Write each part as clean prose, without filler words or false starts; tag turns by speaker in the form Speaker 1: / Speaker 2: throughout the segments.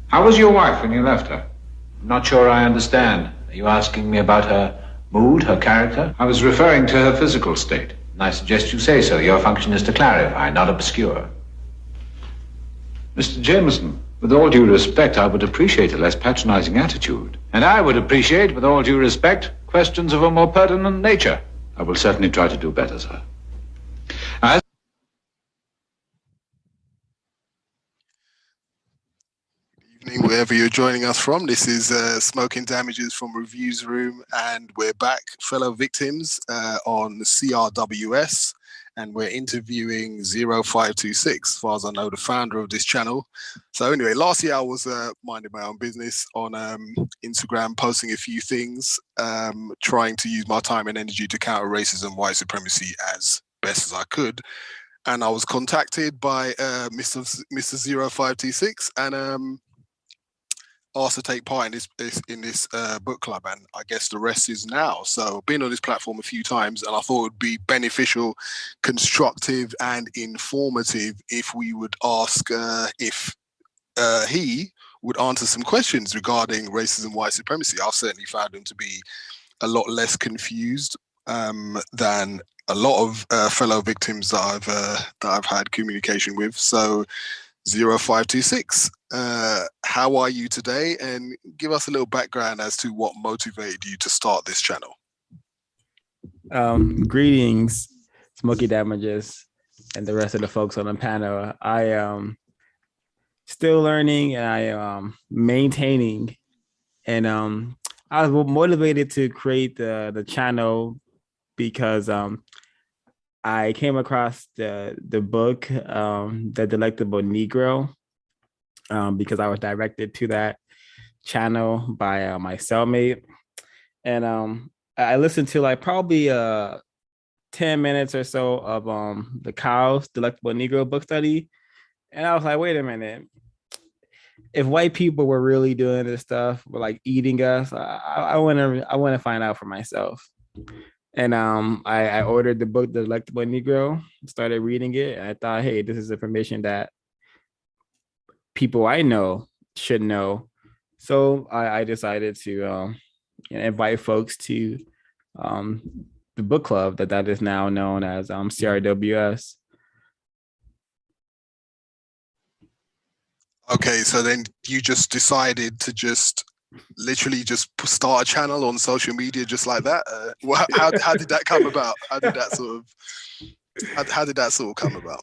Speaker 1: How was your wife when you left her? I'm not sure I understand. Are you asking me about her mood, her character? I was referring to her physical state. And I suggest you say so. Your function is to clarify, not obscure. Mr. Jameson, with all due respect, I would appreciate a less patronizing attitude. And I would appreciate, with all due respect, questions of a more pertinent nature. I will certainly try to do better, sir.
Speaker 2: Evening, wherever you're joining us from. This is Smoking Damages from Reviews Room, and we're back, fellow victims, on CRWS, and we're interviewing 0526, as far as I know, the founder of this channel. So anyway, last year I was minding my own business on Instagram, posting a few things, trying to use my time and energy to counter racism, white supremacy as best as I could. And I was contacted by Mr. 0526 and asked to take part in this book club, and I guess the rest is now. So I've been on this platform a few times, and I thought it would be beneficial, constructive, and informative if we would ask if he would answer some questions regarding racism, white supremacy. I've certainly found him to be a lot less confused than a lot of fellow victims that I've had communication with. So 0526, how are you today? And give us a little background as to what motivated you to start this channel.
Speaker 3: Greetings, Smoky Damages, and the rest of the folks on the panel. I am still learning, and I am maintaining, and I was motivated to create the channel because I came across the book, The Delectable Negro, because I was directed to that channel by my cellmate. And I listened to like probably 10 minutes or so of the Kyle's Delectable Negro book study. And I was like, wait a minute. If white people were really doing this stuff, were like eating us, I want to find out for myself. And I ordered the book, The Delectable Negro, started reading it. And I thought, hey, this is information that people I know should know. So I decided to invite folks to the book club that is now known as CRWS.
Speaker 2: Okay, so then you just decided to literally just start a channel on social media just like that? How did that come about? How did that sort of come about?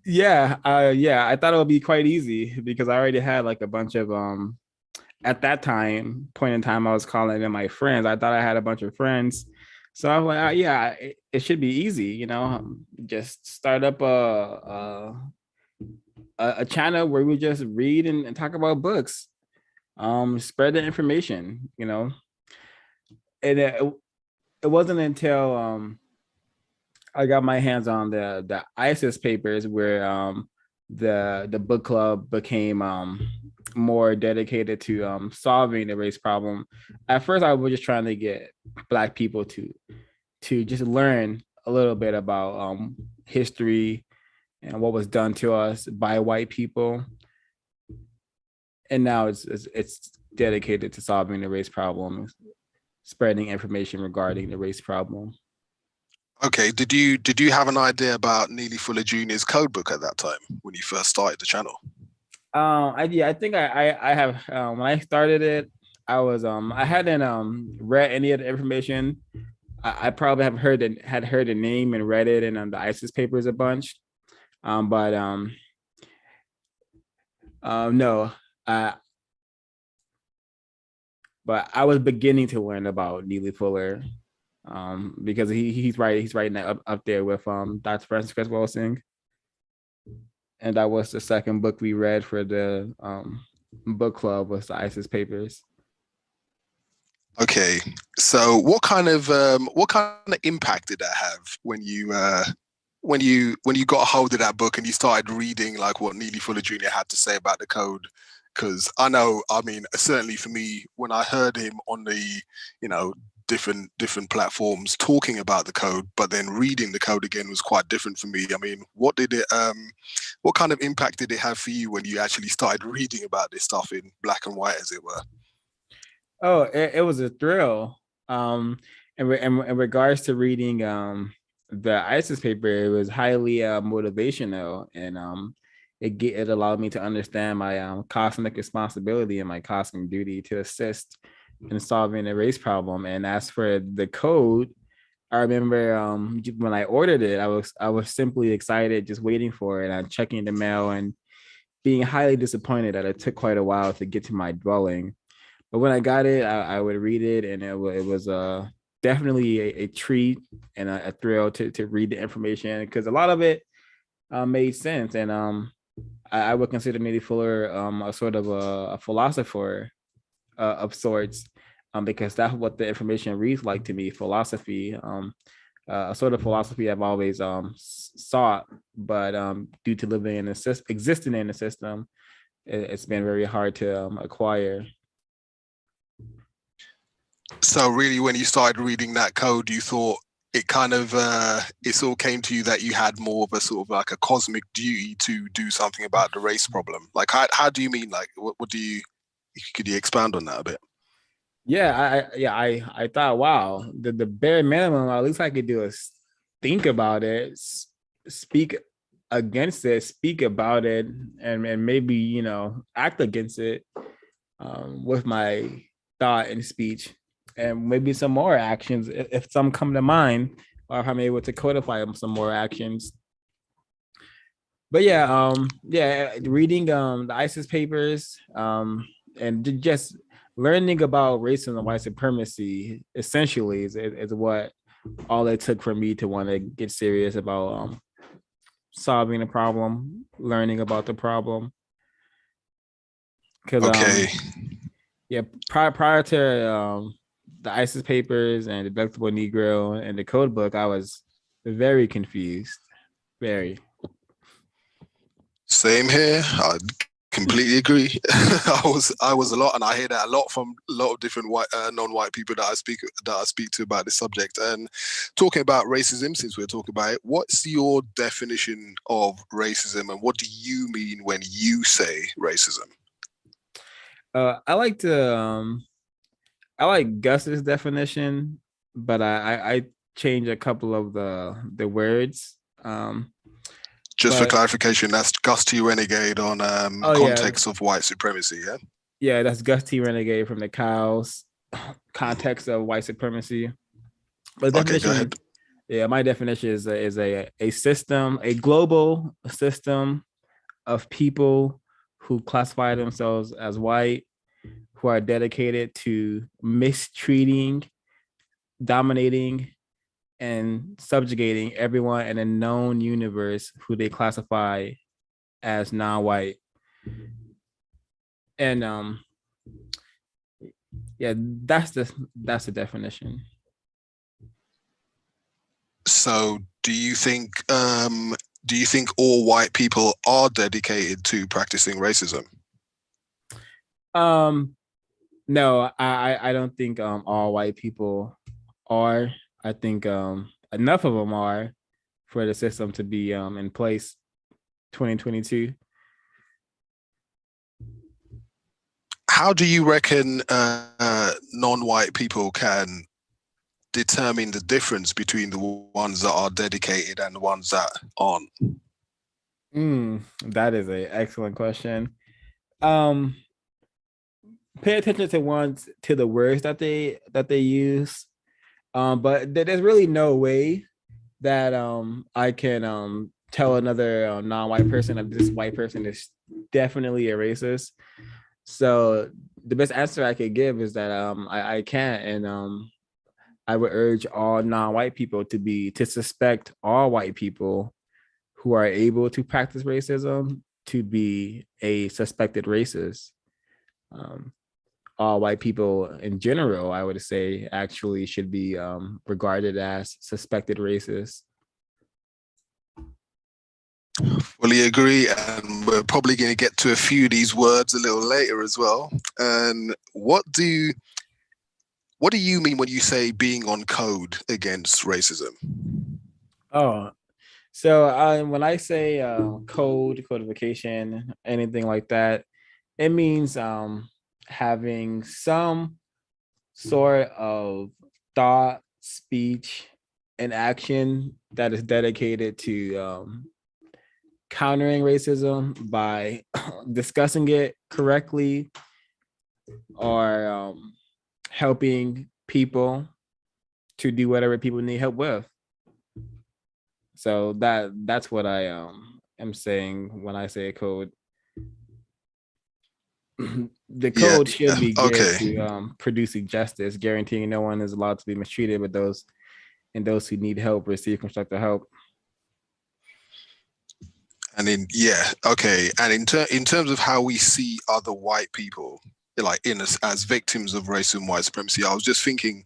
Speaker 3: Yeah, I thought it would be quite easy because I already had like a bunch of at that point in time I was calling them my friends. I thought I had a bunch of friends, so I was like, yeah, it should be easy, just start up a channel where we just read and talk about books. Spread the information, and it wasn't until I got my hands on the ISIS papers where the book club became more dedicated to solving the race problem. At first, I was just trying to get Black people to just learn a little bit about history and what was done to us by white people. And now it's dedicated to solving the race problem, spreading information regarding the race problem.
Speaker 2: Okay, did you have an idea about Neely Fuller Jr.'s code book at that time when you first started the channel?
Speaker 3: I think I have. When I started it, I hadn't read any of the information. I probably have had heard the name and read it in the ISIS papers a bunch. But no, uh, but I was beginning to learn about Neely Fuller, because he's writing that up there with Dr. Francis Creswell Wilson, and that was the second book we read for the book club, was the ISIS papers.
Speaker 2: Okay, so what kind of impact did that have when you got a hold of that book and you started reading like what Neely Fuller Jr. had to say about the code? Because I know, I mean, certainly for me, when I heard him on the, you know, different platforms talking about the code, but then reading the code again was quite different for me. I mean, what kind of impact did it have for you when you actually started reading about this stuff in black and white, as it were?
Speaker 3: Oh, it was a thrill. In regards to reading the ISIS paper, it was highly motivational, and it allowed me to understand my cosmic responsibility and my cosmic duty to assist in solving a race problem. And as for the code, I remember when I ordered it, I was simply excited, just waiting for it and checking the mail, and being highly disappointed that it took quite a while to get to my dwelling. But when I got it, I would read it, and it was definitely a treat and a thrill to read the information, because a lot of it made sense. And I would consider Neely Fuller a sort of a philosopher of sorts, because that's what the information reads like to me: philosophy, a sort of philosophy I've always sought, but due to living in existing in the system, it's been very hard to acquire.
Speaker 2: So really, when you started reading that code, you thought it kind of it sort of came to you that you had more of a sort of like a cosmic duty to do something about the race problem. Like, how do you mean? Like, what do you? Could you expand on that a bit?
Speaker 3: Yeah, I thought, wow, the bare minimum, at least I could do is think about it, speak against it, speak about it, and maybe, you know, act against it with my thought and speech, and maybe some more actions if some come to mind, or if I'm able to codify some more actions. But yeah, reading the ISIS papers, and just learning about racism and white supremacy essentially is what all it took for me to want to get serious about solving the problem, learning about the problem. Because
Speaker 2: Okay.
Speaker 3: yeah, prior to the ISIS papers and Deductible Negro and the code book, I was very confused. Very.
Speaker 2: Same here. I completely agree. I was a lot, and I hear that a lot from a lot of different white non-white people that I speak to about this subject. And talking about racism, since we're talking about it, what's your definition of racism, and what do you mean when you say racism?
Speaker 3: I like to I like Gus's definition, but I change a couple of the words.
Speaker 2: Just for
Speaker 3: But
Speaker 2: clarification, that's Gus T. Renegade on context of white supremacy, yeah?
Speaker 3: Yeah, that's Gus T. Renegade from the Cows, context of white supremacy. But the
Speaker 2: Okay, go
Speaker 3: definition,
Speaker 2: ahead.
Speaker 3: yeah, my definition is a system, a global system of people who classify themselves as white, who are dedicated to mistreating, dominating, and subjugating everyone in a known universe who they classify as non-white. And yeah, that's the definition.
Speaker 2: So do you think all white people are dedicated to practicing racism?
Speaker 3: No, I don't think all white people are. I think enough of them are for the system to be in place 2022.
Speaker 2: How do you reckon non-white people can determine the difference between the ones that are dedicated and the ones that aren't?
Speaker 3: That is an excellent question. Um pay attention to the words that they use. But there's really no way that I can tell another non-white person that this white person is definitely a racist. So the best answer I could give is that I can't, and I would urge all non-white people to suspect all white people who are able to practice racism to be a suspected racist. Um, all white people in general, I would say, actually should be regarded as suspected racists.
Speaker 2: Fully agree, and we're probably going to get to a few of these words a little later as well. And what do you mean when you say being on code against racism?
Speaker 3: Oh, so when I say codification, anything like that, it means having some sort of thought, speech, and action that is dedicated to countering racism by discussing it correctly or helping people to do whatever people need help with. So that's what I am saying when I say code. The code should be geared to producing justice, guaranteeing no one is allowed to be mistreated, but those who need help receive constructive help.
Speaker 2: And in terms of how we see other white people, like as victims of racism and white supremacy, I was just thinking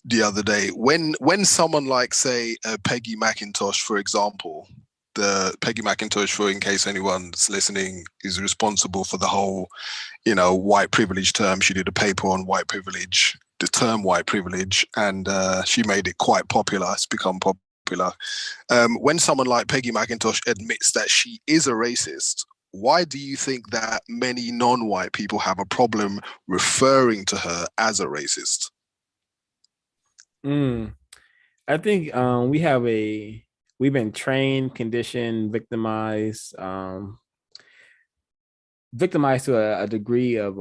Speaker 2: the other day when someone like, say, Peggy McIntosh, for example, the Peggy McIntosh, for in case anyone's listening, is responsible for the whole, white privilege term. She did a paper on white privilege, the term white privilege, and she made it quite popular. It's become popular. When someone like Peggy McIntosh admits that she is a racist, why do you think that many non-white people have a problem referring to her as a racist?
Speaker 3: I think we've been trained, conditioned, victimized to a degree of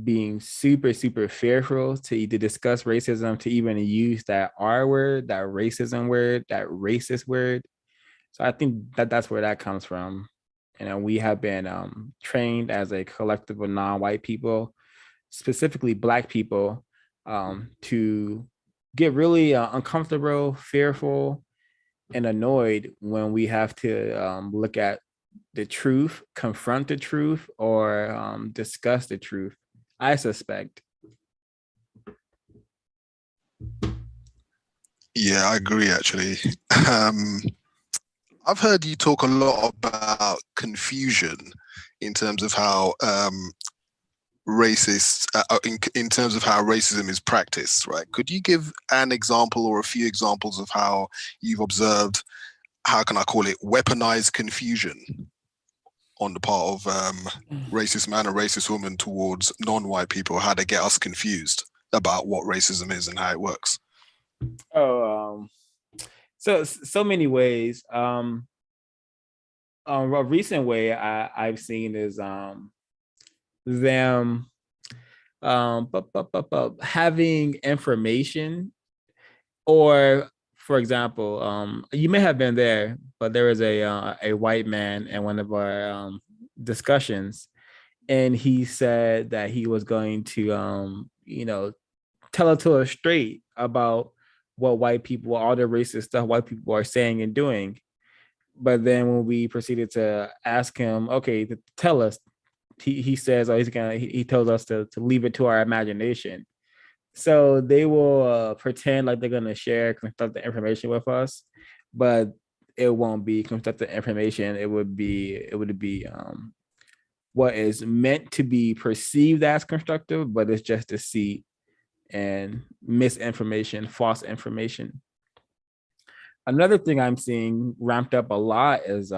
Speaker 3: being super, super fearful to discuss racism, to even use that R word, that racism word, that racist word. So I think that's where that comes from. We have been trained as a collective of non-white people, specifically Black people, to get really uncomfortable, fearful, and annoyed when we have to look at the truth, confront the truth, or discuss the truth. I suspect.
Speaker 2: Yeah, I agree, actually. I've heard you talk a lot about confusion in terms of how in terms of how racism is practiced, right? Could you give an example or a few examples of how you've observed, how can I call it, weaponized confusion on the part of racist man and racist woman towards non-white people, how they get us confused about what racism is and how it works?
Speaker 3: So many ways. A recent way I've seen is them having information, or for example, you may have been there, but there was a white man in one of our discussions, and he said that he was going to tell it to us straight about what all the racist stuff white people are saying and doing. But then when we proceeded to ask him, okay, tell us, he says, oh, he tells us to leave it to our imagination. So they will pretend like they're gonna share constructive information with us, but it won't be constructive information. It would be what is meant to be perceived as constructive, but it's just deceit and misinformation, false information. Another thing I'm seeing ramped up a lot is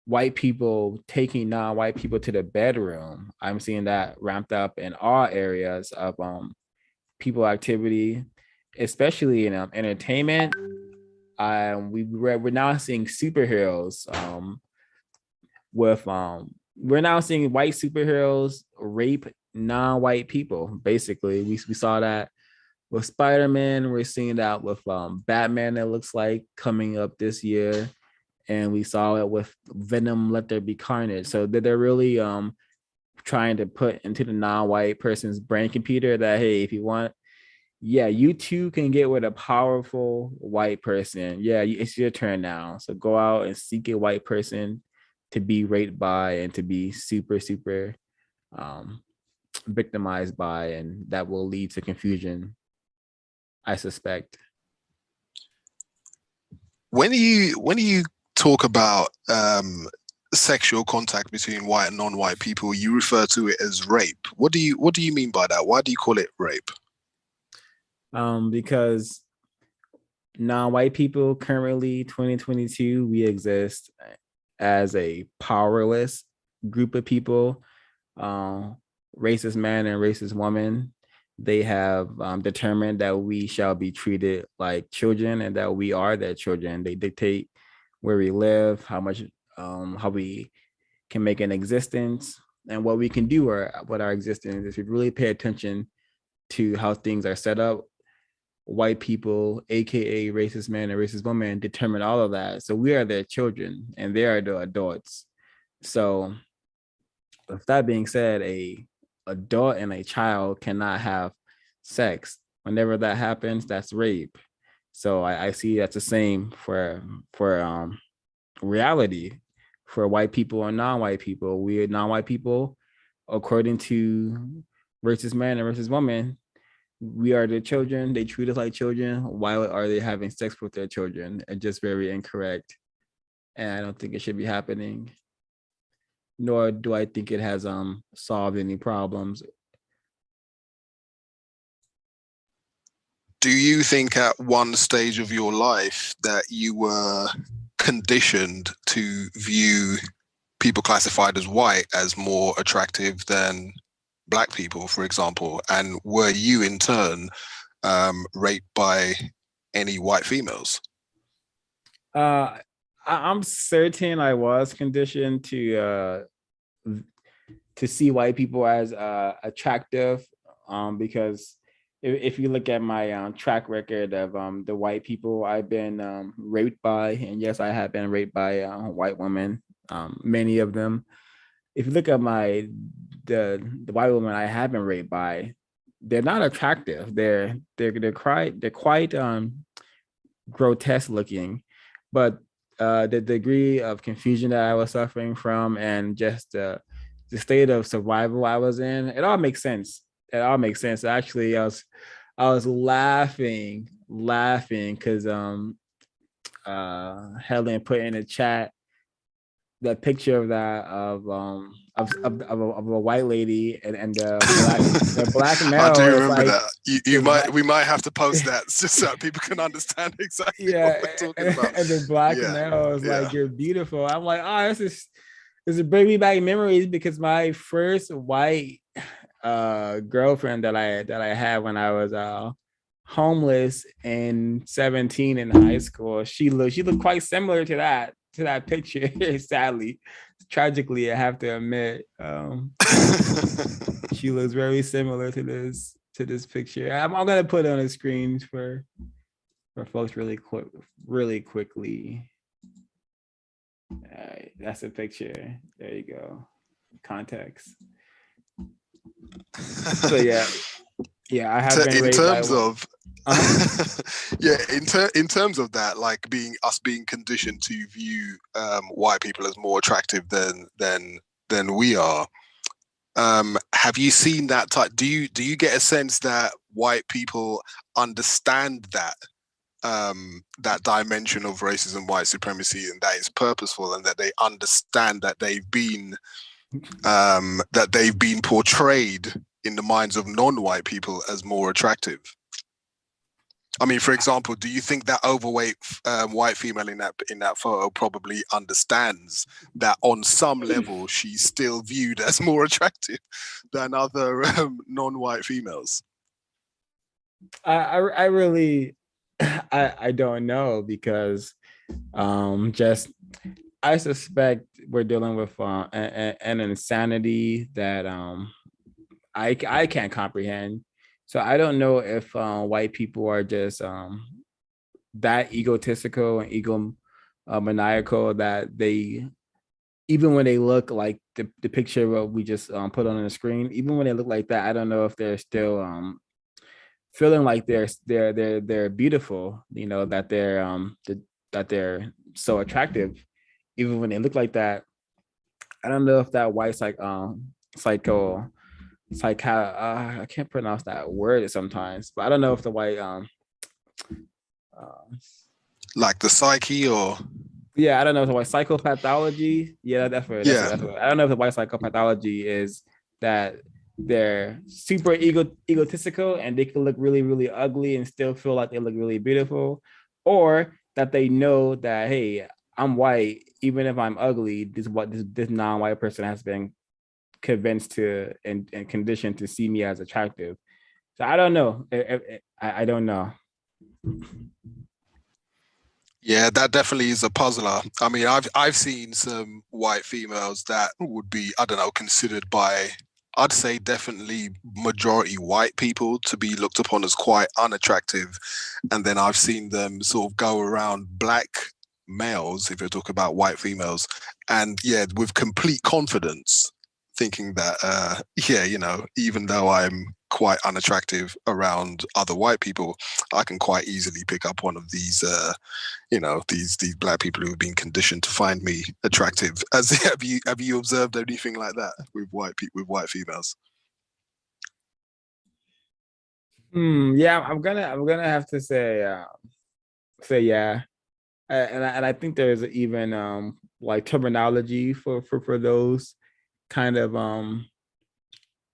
Speaker 3: white people taking non-white people to the bedroom. I'm seeing that ramped up in all areas of people activity, especially in entertainment. We're now seeing superheroes with we're now seeing white superheroes rape non-white people. Basically, we saw that with Spider-Man. We're seeing that with Batman. It looks like coming up this year, and we saw it with Venom. Let There Be Carnage. So they're really trying to put into the non-white person's brain computer that, hey, if you want, yeah, you too can get with a powerful white person. Yeah, it's your turn now. So go out and seek a white person to be raped by and to be super, super um, victimized by, and that will lead to confusion, I suspect.
Speaker 2: When you talk about sexual contact between white and non-white people, you refer to it as rape. What do you mean by that? Why do you call it rape?
Speaker 3: Because non-white people currently 2022, we exist as a powerless group of people, racist man and racist woman. They have determined that we shall be treated like children and that we are their children. They dictate where we live, how much, how we can make an existence, and what we can do or what our existence. If you really pay attention to how things are set up, white people, aka racist man and racist woman, determine all of that. So we are their children and they are the adults. So with that being said, a adult and a child cannot have sex. Whenever that happens, that's rape. So I see that's the same for reality for white people and non-white people. We are non-white people, according to racist man and racist woman, we are their children. They treat us like children. Why are they having sex with their children? And just very incorrect. And I don't think it should be happening. Nor do I think it has solved any problems.
Speaker 2: Do you think at one stage of your life that you were conditioned to view people classified as white as more attractive than black people, for example? And were you in turn raped by any white females?
Speaker 3: I'm certain I was conditioned to see white people as attractive, because if you look at my track record of the white people I've been raped by, and yes, I have been raped by white women, many of them. If you look at the white women I have been raped by, they're not attractive. They're quite grotesque looking, but the degree of confusion that I was suffering from and just the state of survival I was in, it all makes sense. It all makes sense. Actually, I was laughing because Helen put in the chat that picture of that of a white lady and the black male.
Speaker 2: I do remember
Speaker 3: like,
Speaker 2: that. We might have to post that just so people can understand exactly what we're talking about.
Speaker 3: And the black male is like, you're beautiful. I'm like, oh, this is bringing me back memories, because my first white girlfriend that I had when I was homeless and 17 in high school, she looked quite similar to that picture. Sadly, tragically, I have to admit, she looks very similar to this picture. I'm gonna put it on the screen for folks really quickly. All right, that's a picture. There you go. Context. So yeah, I have been
Speaker 2: in
Speaker 3: raped
Speaker 2: terms
Speaker 3: by
Speaker 2: of in terms of that, like being conditioned to view white people as more attractive than we are. Have you seen that type? Do you get a sense that white people understand that that dimension of racism, white supremacy, and that it's purposeful, and that they understand that they've been portrayed in the minds of non-white people as more attractive? I mean, for example, do you think that overweight white female in that photo probably understands that on some level she's still viewed as more attractive than other non-white females?
Speaker 3: I really I don't know, because just I suspect we're dealing with an insanity that I can't comprehend. So I don't know if white people are just that egotistical and maniacal that they, even when they look like the picture what we just put on the screen, even when they look like that, I don't know if they're still feeling like they're beautiful, you know, that that they're so attractive, even when they look like that. I don't know if that white psycho how I can't pronounce that word sometimes, but I don't know if the white uh,
Speaker 2: Like the psyche, or
Speaker 3: yeah, I don't know if the white psychopathology. Yeah,
Speaker 2: yeah.
Speaker 3: that's what I don't know if the white psychopathology is that they're super egotistical and they can look really, really ugly and still feel like they look really beautiful, or that they know that, hey, I'm white, even if I'm ugly, this non-white person has been convinced to and conditioned to see me as attractive. So I don't know. I don't know.
Speaker 2: Yeah, that definitely is a puzzler. I mean, I've seen some white females that would be, I don't know, considered by, I'd say definitely majority white people to be looked upon as quite unattractive. And then I've seen them sort of go around black males, if you're talking about white females, and yeah, with complete confidence, thinking that, yeah, you know, even though I'm quite unattractive around other white people, I can quite easily pick up one of these you know, these black people who have been conditioned to find me attractive. As have you observed anything like that with white people, with white females?
Speaker 3: Yeah, I'm gonna have to say yeah. And I think there's even like terminology for those kind of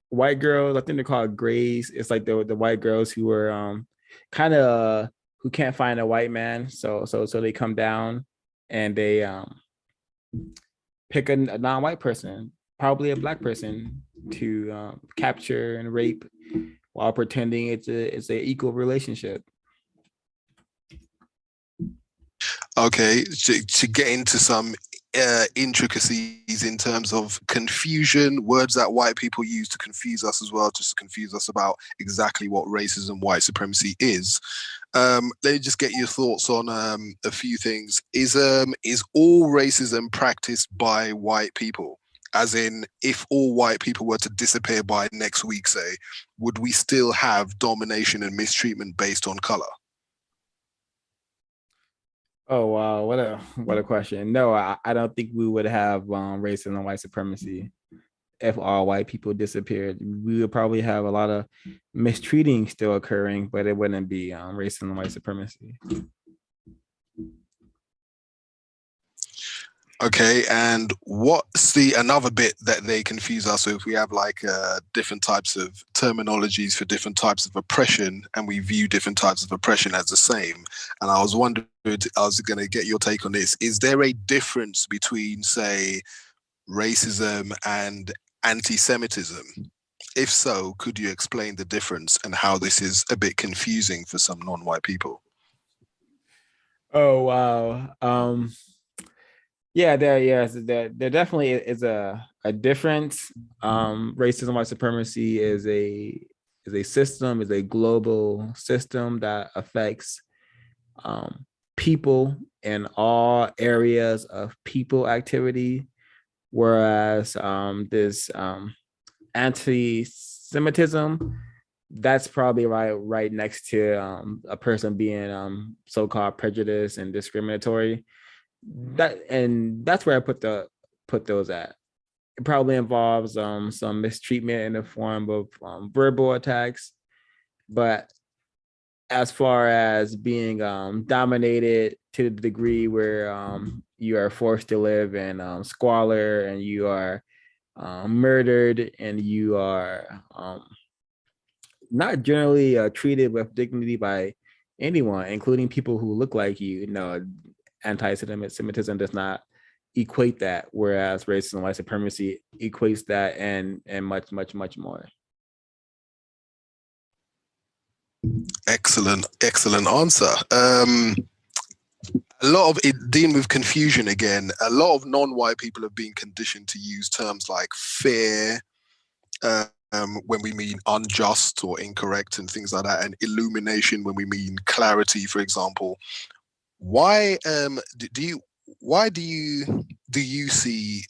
Speaker 3: white girls. I think they're called grays. It's like the white girls who are kind of who can't find a white man, so they come down and they pick a non-white person, probably a black person, to capture and rape while pretending it's a equal relationship.
Speaker 2: Okay, to get into some intricacies in terms of confusion, words that white people use to confuse us as well, just to confuse us about exactly what racism, white supremacy is. Let me just get your thoughts on a few things. Is all racism practiced by white people? As in, if all white people were to disappear by next week, say, would we still have domination and mistreatment based on color?
Speaker 3: Oh wow, what a question. No, I don't think we would have racism and white supremacy if all white people disappeared. We would probably have a lot of mistreating still occurring, but it wouldn't be racism and white supremacy.
Speaker 2: Okay, and what's another bit that they confuse us with? We have like different types of terminologies for different types of oppression, and we view different types of oppression as the same. And I was wondering, I was going to get your take on this. Is there a difference between, say, racism and anti-Semitism? If so, could you explain the difference and how this is a bit confusing for some non-white people?
Speaker 3: Oh wow. Yeah, there definitely is a difference. Racism, white supremacy is a system, is a global system that affects people in all areas of people activity, whereas this anti-Semitism, that's probably right next to a person being so-called prejudiced and discriminatory. That's where I put those at. It probably involves some mistreatment in the form of verbal attacks, but as far as being dominated to the degree where you are forced to live in squalor and you are murdered and you are not generally treated with dignity by anyone, including people who look like you. No, anti-Semitism does not equate that, whereas racism and white supremacy equates that and much more.
Speaker 2: Excellent answer. A lot of it dealing with confusion again. A lot of non-white people have been conditioned to use terms like fair, when we mean unjust or incorrect and things like that, and illumination when we mean clarity, for example. Why do you do you see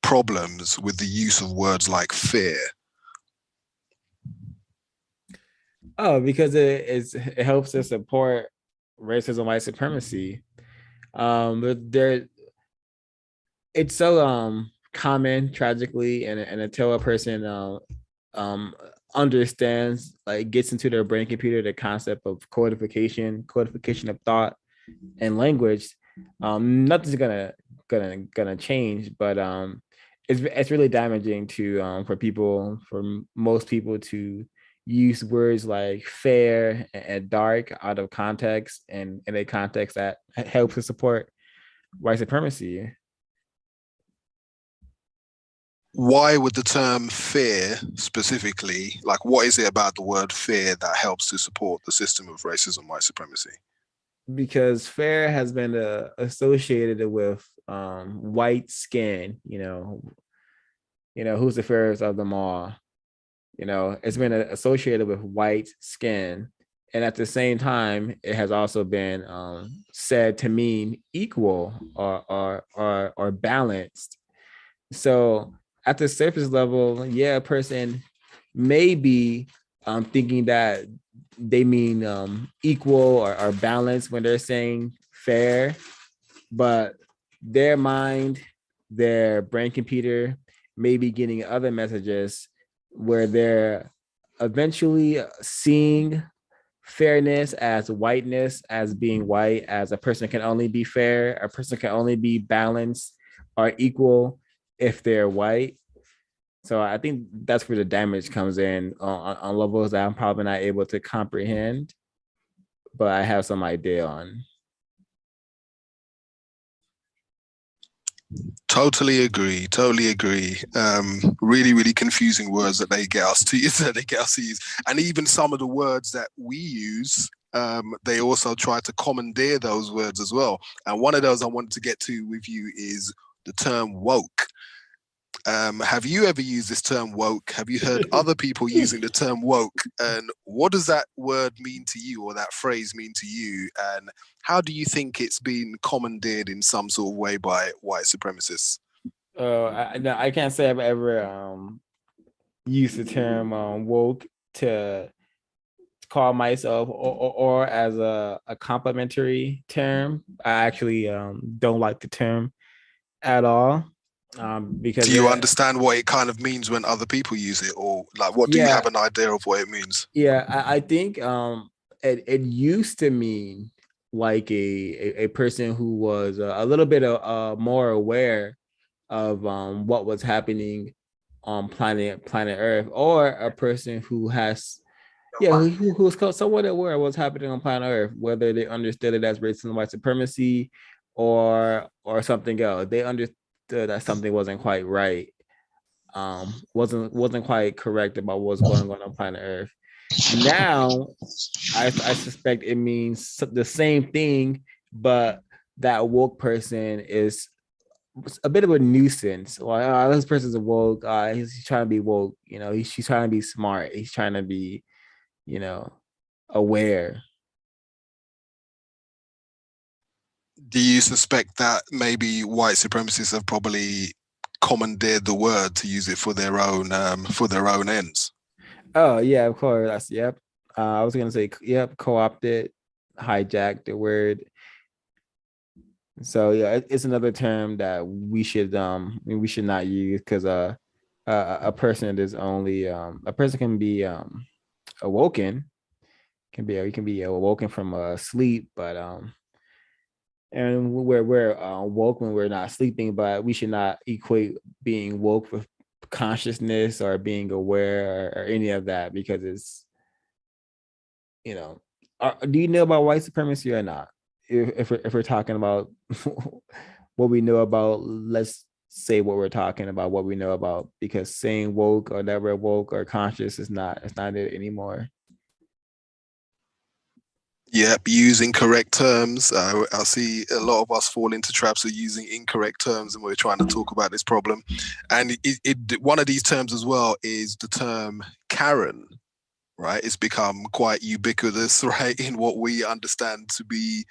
Speaker 2: problems with the use of words like fair?
Speaker 3: Oh, because it helps to support racism, white supremacy. But there, it's so common, tragically, and until a person um understands, like, gets into their brain computer the concept of codification of thought and language, nothing's gonna change. But it's really damaging to for people, for most people, to use words like fair and dark out of context, and in a context that helps to support white supremacy.
Speaker 2: Why would the term fair specifically, like what is it about the word fair that helps to support the system of racism, white supremacy?
Speaker 3: Because fair has been associated with white skin. Who's the fairest of them all? It's been associated with white skin, and at the same time, it has also been said to mean equal or balanced. So at the surface level, yeah, a person may be thinking that they mean equal or balanced when they're saying fair, but their mind, their brain computer may be getting other messages where they're eventually seeing fairness as whiteness, as being white, as a person can only be fair, a person can only be balanced or equal if they're white. So I think that's where the damage comes in on levels that I'm probably not able to comprehend, but I have some idea on.
Speaker 2: Totally agree. Totally agree. Really, really confusing words that they get us to use. That they get us to use, and even some of the words that we use, they also try to commandeer those words as well. And one of those I wanted to get to with you is the term woke. Have you ever used this term woke? Have you heard other people using the term woke? And what does that word mean to you, or that phrase mean to you? And how do you think it's been commandeered in some sort of way by white supremacists?
Speaker 3: No, I can't say I've ever used the term woke to call myself, or as a complimentary term. I actually don't like the term at all, because
Speaker 2: Do you understand what it kind of means when other people use it, or like what do you have
Speaker 3: yeah,
Speaker 2: an idea of what it means?
Speaker 3: yeah, I think it used to mean like a person who was a little bit more aware of what was happening on planet Earth, or a person who has, yeah, who's somewhat aware of what's happening on planet Earth, whether they understood it as racism, white supremacy, or something else. They understood that something wasn't quite right, wasn't quite correct about what's going on planet Earth. Now, I suspect it means the same thing, but that woke person is a bit of a nuisance. Like, this person's a woke. He's trying to be woke. He's trying to be smart. He's trying to be, you know, aware.
Speaker 2: Do you suspect that maybe white supremacists have probably commandeered the word to use it for their own ends?
Speaker 3: Oh yeah, of course. That's, yep. I was gonna say, yep, co-opted, hijacked the word. So yeah, it's another term that we should not use, because a person is only a person can be awoken, you can be awoken from sleep, but and we're woke when we're not sleeping, but we should not equate being woke with consciousness or being aware, or any of that, because it's, you know do you know about white supremacy or not? If we're talking about what we know about, let's say what we're talking about, what we know about, because saying woke or never woke or conscious is not, it's not it anymore.
Speaker 2: Yep, using correct terms. I see a lot of us fall into traps of using incorrect terms, and we're trying to talk about this problem. And one of these terms as well is the term Karen, right? It's become quite ubiquitous, right, in what we understand to be,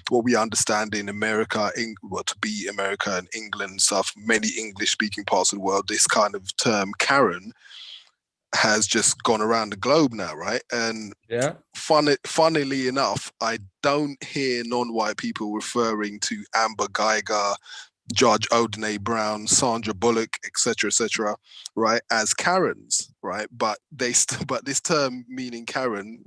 Speaker 2: what we understand in America, to be America and England, stuff, many English-speaking parts of the world. This kind of term Karen has just gone around the globe now, right? And
Speaker 3: Yeah.
Speaker 2: funnily enough, I don't hear non-white people referring to Amber Geiger, Judge O'Donnell Brown, Sandra Bullock, etc., right, as Karens, right? But but this term meaning Karen,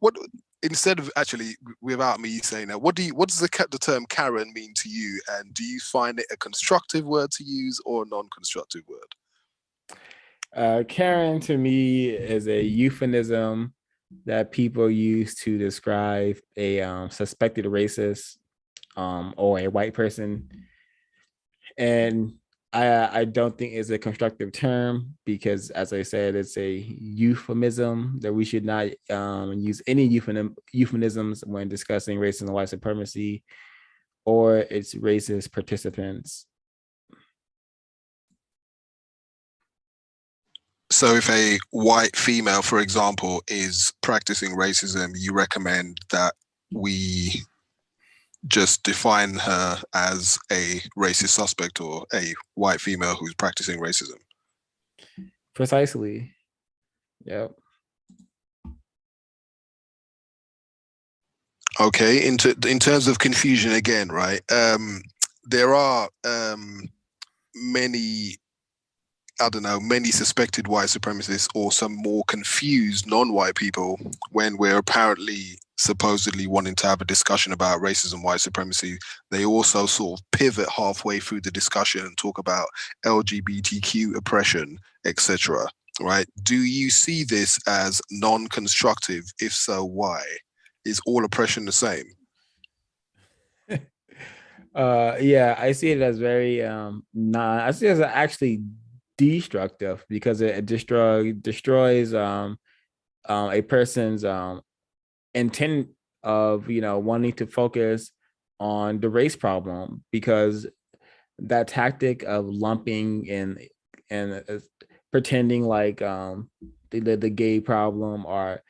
Speaker 2: what instead of actually without me saying that, what does the term Karen mean to you, and do you find it a constructive word to use or a non-constructive word?
Speaker 3: Karen to me is a euphemism that people use to describe a suspected racist or a white person. And I don't think it's a constructive term because, as I said, it's a euphemism that we should not use any euphemisms when discussing racism and white supremacy or its racist participants.
Speaker 2: So if a white female, for example, is practicing racism, you recommend that we just define her as a racist suspect or a white female who's practicing racism.
Speaker 3: Precisely. Yep.
Speaker 2: Okay, in terms of confusion again, right? There are many, I don't know, many suspected white supremacists or some more confused non-white people when we're apparently supposedly wanting to have a discussion about racism, white supremacy. They also sort of pivot halfway through the discussion and talk about LGBTQ oppression, etc. Right? Do you see this as non-constructive? If so, why? Is all oppression the same?
Speaker 3: Yeah, I see it as very I see it as actually destructive because it destroys a person's intent of wanting to focus on the race problem, because that tactic of lumping and pretending like the gay problem or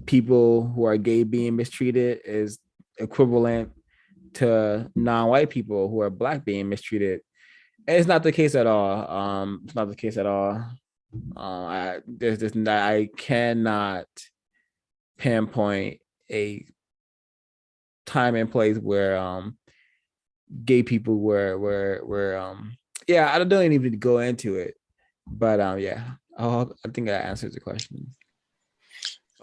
Speaker 3: people who are gay being mistreated is equivalent to non-white people who are black being mistreated. And it's not the case at all. It's not the case at all. I cannot pinpoint a time and place where gay people were yeah, I don't even need to go into it, but yeah, I think that answers the question.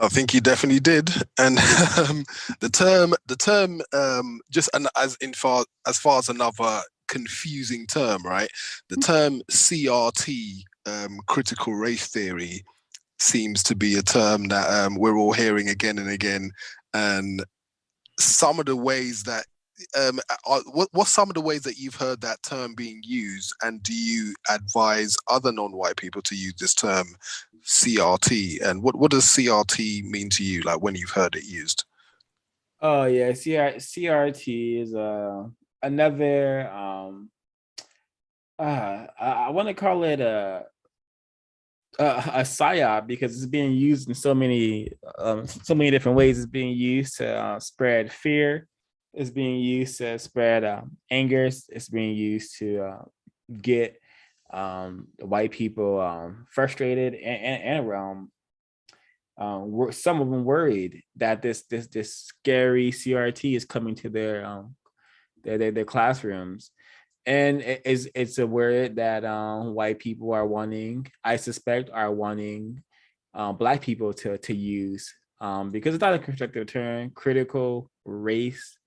Speaker 2: I think you definitely did, and the term, just as far as another confusing term, right? The term CRT, critical race theory, seems to be a term that we're all hearing again and again, and some of the ways that what's some of the ways that you've heard that term being used, and do you advise other non-white people to use this term CRT, and what does CRT mean to you, like when you've heard it used?
Speaker 3: Oh yeah, CRT is another I want to call it a psyop because it's being used in so many different ways. It's being used to spread fear. It's being used to spread anger. It's being used to get white people frustrated and some of them worried that this scary CRT is coming to their classrooms. And it's a word that white people are wanting, I suspect, are wanting black people to use, because it's not a constructive term. Critical race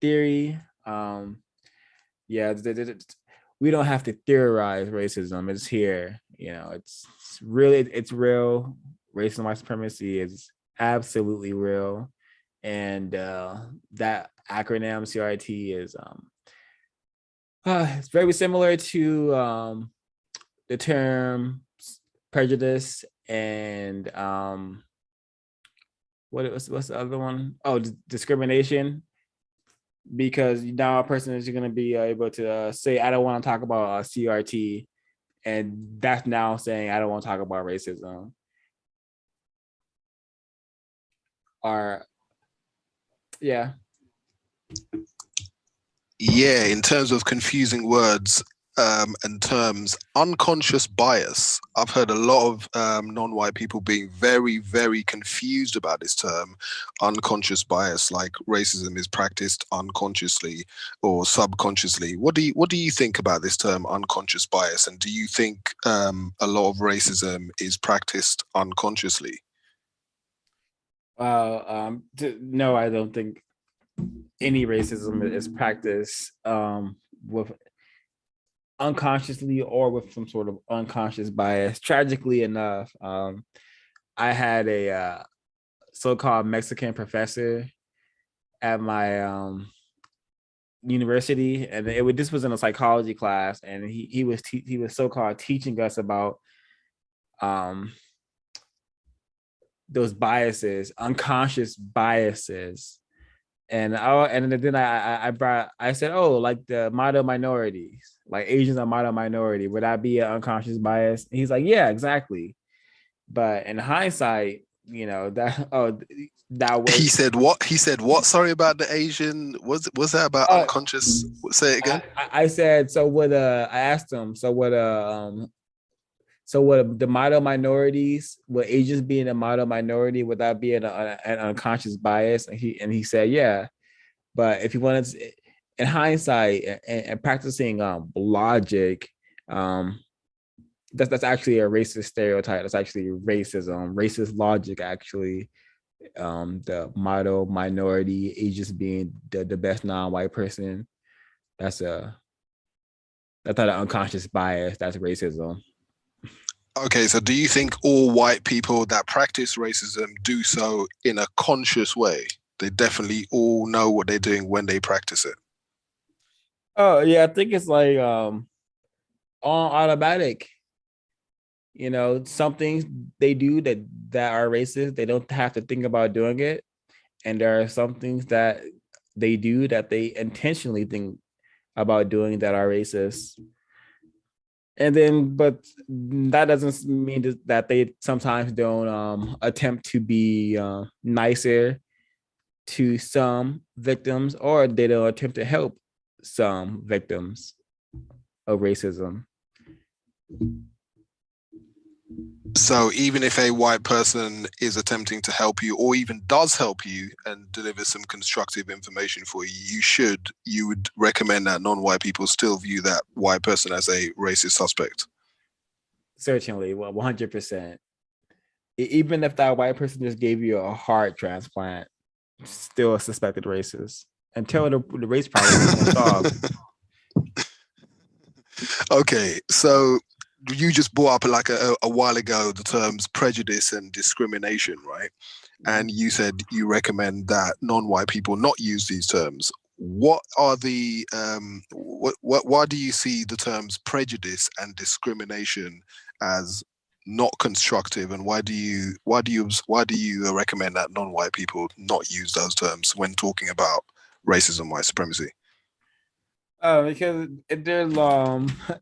Speaker 3: theory. Yeah, we don't have to theorize racism. It's here. It's real. Racism, white supremacy is absolutely real, and that acronym CRT is it's very similar to the term prejudice and what's the other one? Oh, discrimination, because now a person is going to be able to say, I don't want to talk about CRT, and that's now saying I don't want to talk about racism. Or yeah.
Speaker 2: Yeah, in terms of confusing words and terms, unconscious bias. I've heard a lot of non-white people being very, very confused about this term, unconscious bias, like racism is practiced unconsciously or subconsciously. What do you think about this term, unconscious bias? And do you think a lot of racism is practiced unconsciously?
Speaker 3: No, I don't think any racism is practiced with unconsciously or with some sort of unconscious bias. Tragically enough, I had a so-called Mexican professor at my university, and this was in a psychology class, and he was so-called teaching us about those biases, unconscious biases. And then I said, oh, like the model minorities, like Asians are model minority. Would that be an unconscious bias? And he's like, yeah, exactly. But in hindsight, that was.
Speaker 2: He said what? Sorry, about the Asian. Was that about unconscious? Say it again.
Speaker 3: I said, so what? I asked him, so what? So would the model minorities, would Asians being a model minority, would that be an unconscious bias? And he said, yeah. But if you wanted to, in hindsight and practicing logic, that's actually a racist stereotype. That's actually racism, racist logic, actually. The model minority, Asians being the best non-white person. That's not an unconscious bias. That's racism.
Speaker 2: Okay, so do you think all white people that practice racism do so in a conscious way? They definitely all know what they're doing when they practice it.
Speaker 3: Oh yeah, I think it's like on automatic. Some things they do that are racist, they don't have to think about doing it. And there are some things that they do that they intentionally think about doing that are racist. And then, but that doesn't mean that they sometimes don't attempt to be nicer to some victims, or they don't attempt to help some victims of racism.
Speaker 2: So even if a white person is attempting to help you, or even does help you and deliver some constructive information for you, you would recommend that non-white people still view that white person as a racist suspect?
Speaker 3: Certainly, well, 100%. Even if that white person just gave you a heart transplant, still a suspected racist until the race problem is solved.
Speaker 2: Okay, so you just brought up like a while ago the terms prejudice and discrimination, right? And you said you recommend that non-white people not use these terms. What are the why do you see the terms prejudice and discrimination as not constructive, and why do you recommend that non-white people not use those terms when talking about racism, white supremacy?
Speaker 3: Because there's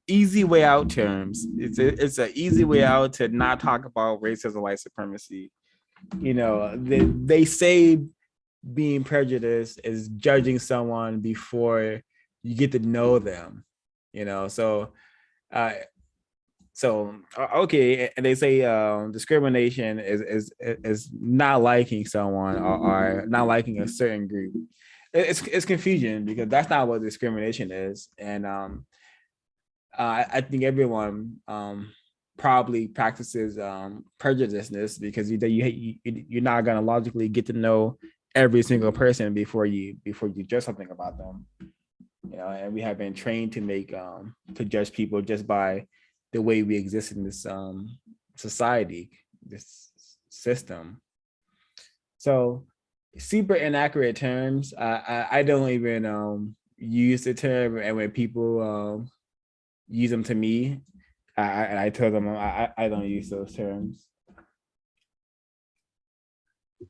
Speaker 3: easy way out terms. It's an easy way out to not talk about racism, white supremacy. They say being prejudiced is judging someone before you get to know them. Okay, and they say discrimination is not liking someone, or not liking a certain group. It's confusion, because that's not what discrimination is. And I think everyone probably practices prejudiceness, because you're not going to logically get to know every single person before you judge something about them. And we have been trained to judge people just by the way we exist in this society, this system. So super inaccurate terms. I don't even use the term, and when people use them to me, I tell them I don't use those terms.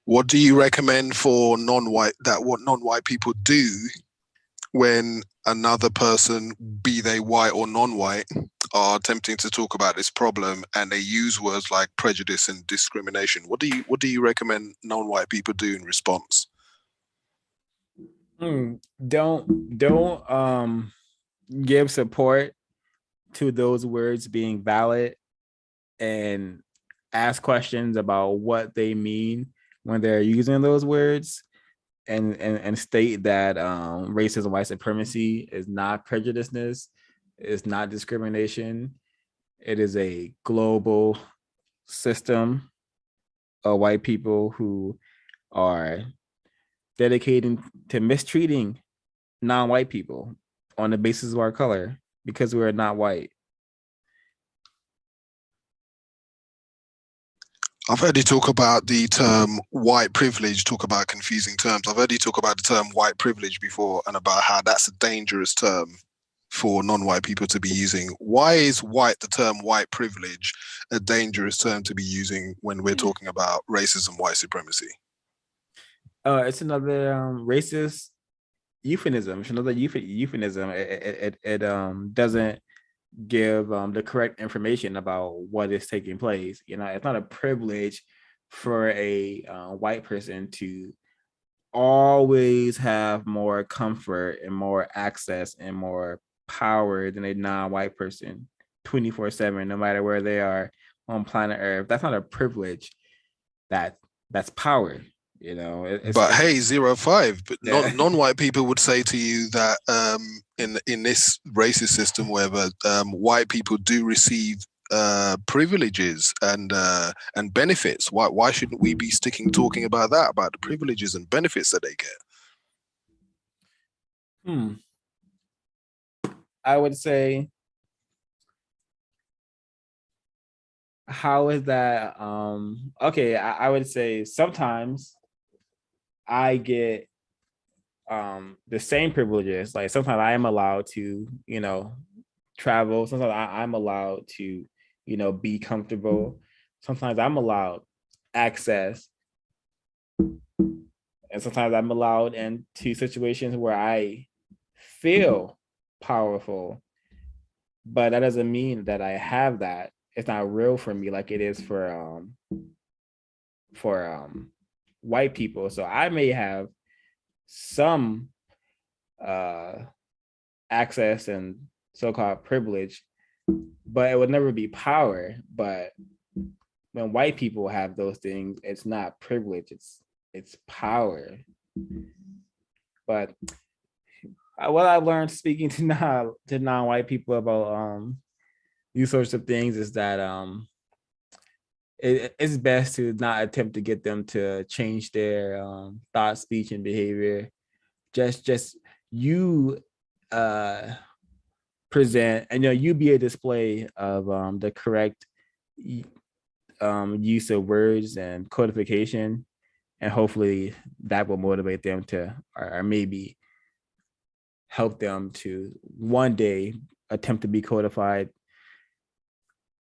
Speaker 2: What do you recommend for what non-white people do when another person, be they white or non-white, are attempting to talk about this problem and they use words like prejudice and discrimination? What do you recommend non-white people do in response?
Speaker 3: Don't give support to those words being valid, and ask questions about what they mean when they're using those words, and state that racism, white supremacy is not prejudiceness, it's not discrimination. It is a global system of white people who are dedicating to mistreating non-white people on the basis of our color because we're not white.
Speaker 2: I've heard you talk about the term white privilege, talk about confusing terms. I've heard you talk about the term white privilege before and about how that's a dangerous term for non-white people to be using. Why is the term white privilege a dangerous term to be using when we're talking about racism, white supremacy?
Speaker 3: It's another racist euphemism. It's another euphemism. It doesn't give the correct information about what is taking place. You know, it's not a privilege for a white person to always have more comfort and more access and more power than a non-white person 24/7, no matter where they are on planet Earth. That's not a privilege. That's power. You know,
Speaker 2: but hey, 05, but
Speaker 3: yeah.
Speaker 2: non-white people would say to you that in this racist system, wherever white people do receive privileges and benefits. Why shouldn't we be talking about that, about the privileges and benefits that they get?
Speaker 3: I would say, how is that? Okay, I would say sometimes I get the same privileges. Like sometimes I am allowed to, you know, travel. Sometimes I'm allowed to, you know, be comfortable. Sometimes I'm allowed access. And sometimes I'm allowed into situations where I feel powerful. But that doesn't mean that I have that. It's not real for me like it is for white people. So I may have some access and so-called privilege, but it would never be power. But when white people have those things, it's not privilege, it's power. But what I've learned speaking to non-white people about these sorts of things is that it's best to not attempt to get them to change their thought, speech, and behavior. Just you present, and you be a display of the correct use of words and codification, and hopefully that will motivate them to, or maybe help them to one day attempt to be codified.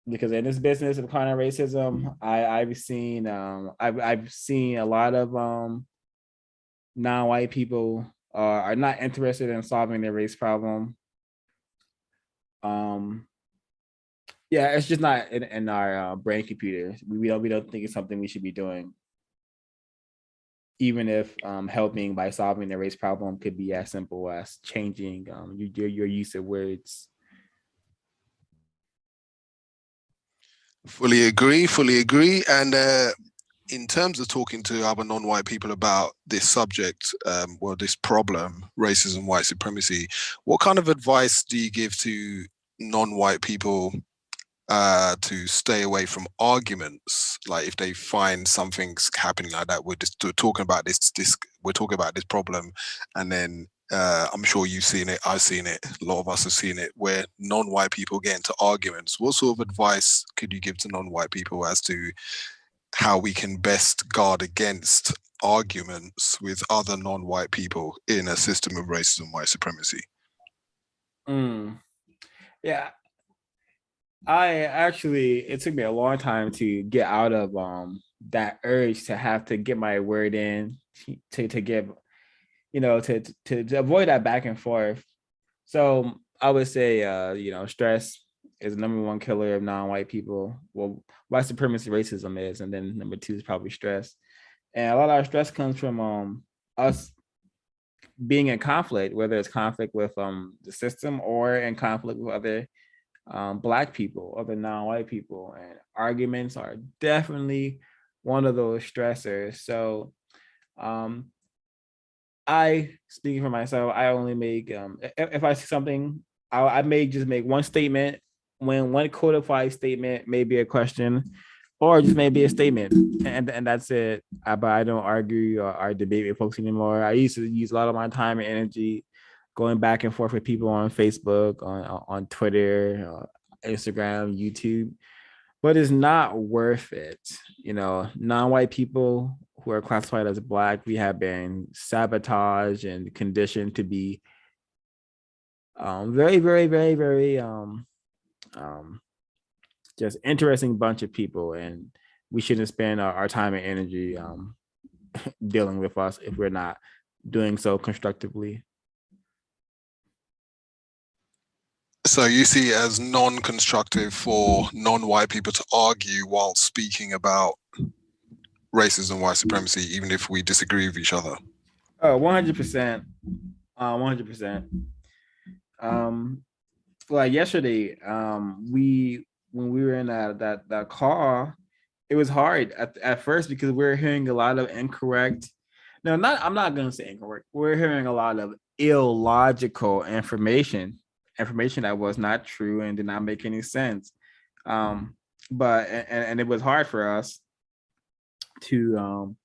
Speaker 3: Because in this business of kind of racism, I've seen a lot of non-white people are not interested in solving their race problem. Yeah, it's just not in our brain computers. We don't think it's something we should be doing, even if helping by solving the race problem could be as simple as changing your use of words.
Speaker 2: Fully agree. And in terms of talking to other non-white people about this subject, this problem, racism, white supremacy, what kind of advice do you give to non-white people to stay away from arguments? Like if they find something's happening like that, we're talking about we're talking about this problem, and then I'm sure you've seen it, I've seen it, a lot of us have seen it, where non-white people get into arguments. What sort of advice could you give to non-white people as to how we can best guard against arguments with other non-white people in a system of racism, white supremacy?
Speaker 3: Yeah, it took me a long time to get out of that urge to have to get my word in, to give, to avoid that back and forth. So I would say, stress is the number one killer of non-white people. Well, white supremacy, racism is, and then number two is probably stress. And a lot of our stress comes from us being in conflict, whether it's conflict with the system or in conflict with other Black people, other non-white people. And arguments are definitely one of those stressors. So I, speaking for myself, I only make if I see something, I may just make one statement. When one codified statement may be a question, or just maybe a statement, and that's it. But I don't argue or debate with folks anymore. I used to use a lot of my time and energy going back and forth with people on Facebook, on Twitter, Instagram, YouTube, but it's not worth it. Non-white people who are classified as Black, we have been sabotaged and conditioned to be very, very, very, very just interesting bunch of people, and we shouldn't spend our time and energy dealing with us if we're not doing so constructively.
Speaker 2: So you see it as non-constructive for non-white people to argue while speaking about racism, white supremacy, even if we disagree with each other?
Speaker 3: 100%. 100%. Like yesterday, when we were in that call, it was hard at first because we were hearing a lot of incorrect. No, I'm not gonna say incorrect. We're hearing a lot of illogical information that was not true and did not make any sense. But it was hard for us to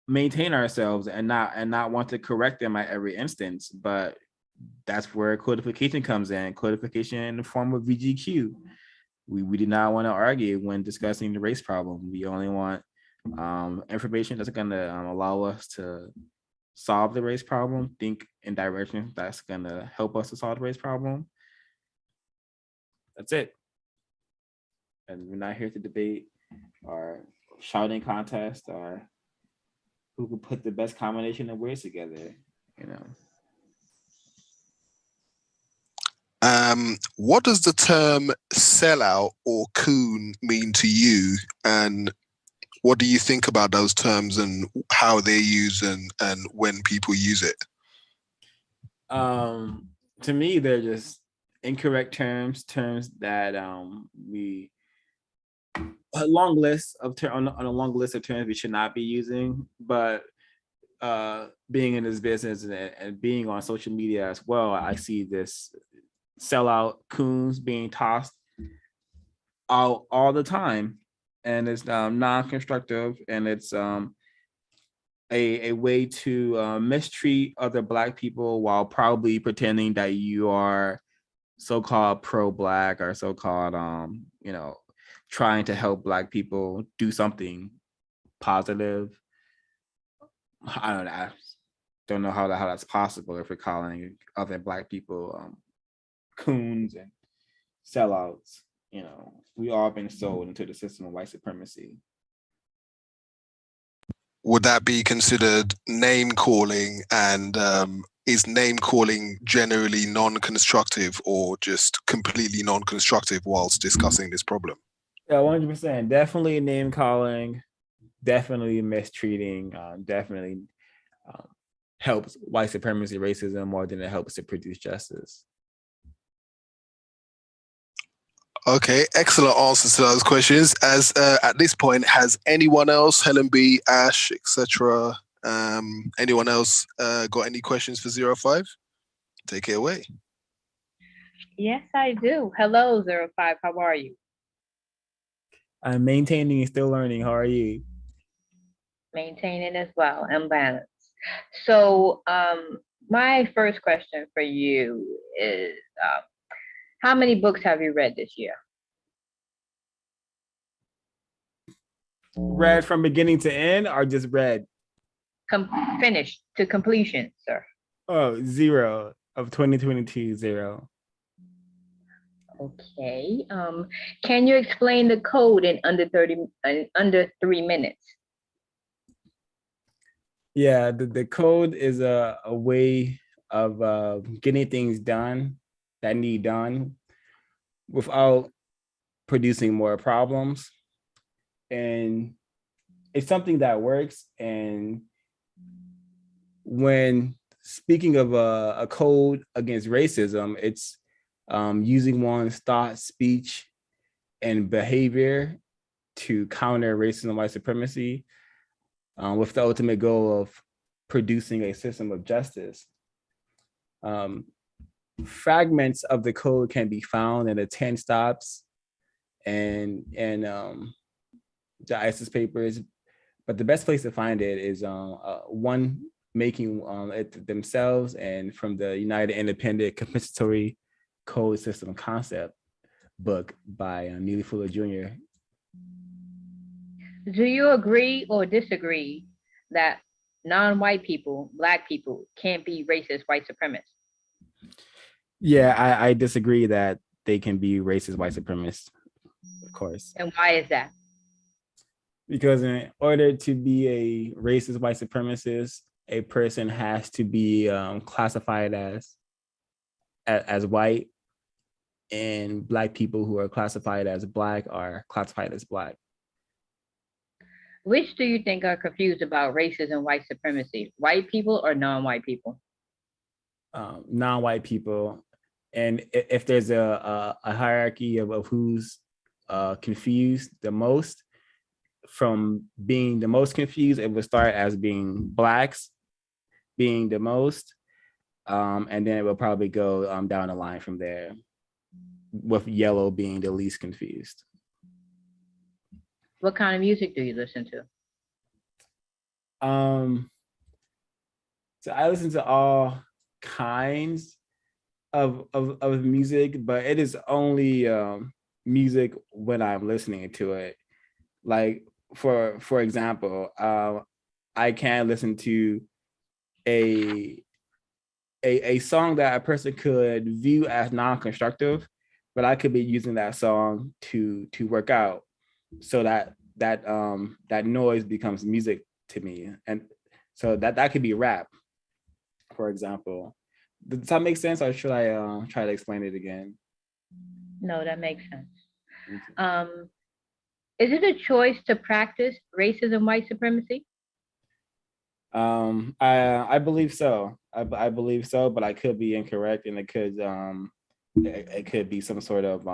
Speaker 3: maintain ourselves and not want to correct them at every instance. But that's where codification comes in. Codification in the form of VGQ. We do not want to argue when discussing the race problem. We only want information that's going to allow us to solve the race problem, think in directions that's going to help us to solve the race problem. That's it. And we're not here to debate or shouting contest or who can put the best combination of words together,
Speaker 2: What does the term sellout or coon mean to you? And what do you think about those terms and how they're used and when people use it?
Speaker 3: To me, they're just incorrect terms that we on a long list of terms we should not be using. But being in this business and being on social media as well, I see this sellout coons being tossed out all the time, and it's non-constructive, and it's a way to mistreat other Black people while probably pretending that you are so-called pro-Black or so-called trying to help Black people do something positive. I don't know how that's possible if we're calling other Black people coons and sellouts. We all been sold into the system of white supremacy.
Speaker 2: Would that be considered name calling? And is name calling generally non-constructive or just completely non-constructive whilst discussing this problem?
Speaker 3: Yeah, 100%. Definitely name calling, definitely mistreating, definitely helps white supremacy, racism more than it helps to produce justice.
Speaker 2: Okay, excellent answers to those questions. As at this point, has anyone else, Helen B, Ash, etc., anyone else got any questions for 05? Take it away.
Speaker 4: Yes, I do. Hello, 05. How are you?
Speaker 3: I'm maintaining and still learning. How are you?
Speaker 4: Maintaining as well and balanced. So my first question for you is, how many books have you read this year?
Speaker 3: Read from beginning to end or just read?
Speaker 4: Finished to completion, sir.
Speaker 3: Oh, 0 of 2022, 0.
Speaker 4: Okay. Can you explain the code in under 3 minutes?
Speaker 3: Yeah, the code is a way of getting things done that need done without producing more problems. And it's something that works. And when speaking of a code against racism, it's using one's thought, speech, and behavior to counter racism and white supremacy, with the ultimate goal of producing a system of justice. Fragments of the code can be found in the 10 stops and the ISIS papers, but the best place to find it is one making it themselves and from the United Independent Compensatory Code System Concept book by Neely Fuller Jr.
Speaker 4: Do you agree or disagree that non-white people, Black people, can't be racist white supremacists?
Speaker 3: Yeah, I disagree that they can be racist white supremacists, of course.
Speaker 4: And why is that?
Speaker 3: Because in order to be a racist white supremacist, a person has to be classified as white, and Black people who are classified as Black are classified as Black.
Speaker 4: Which do you think are confused about racism and white supremacy? White people or non-white people?
Speaker 3: Non-white people. And if there's a hierarchy of who's confused the most, from being the most confused, it would start as being Blacks being the most, and then it will probably go down the line from there, with yellow being the least confused.
Speaker 4: What kind of music do you listen to?
Speaker 3: So I listen to all kinds of music, but it is only music when I'm listening to it. Like for example, I can listen to a song that a person could view as non-constructive, but I could be using that song to work out, so that noise becomes music to me. And so that could be rap, for example. Does that make sense, or should I try to explain it again?
Speaker 4: No, that makes sense. Is it a choice to practice racism, white supremacy?
Speaker 3: I believe so. I believe so, but I could be incorrect, and it could be some sort of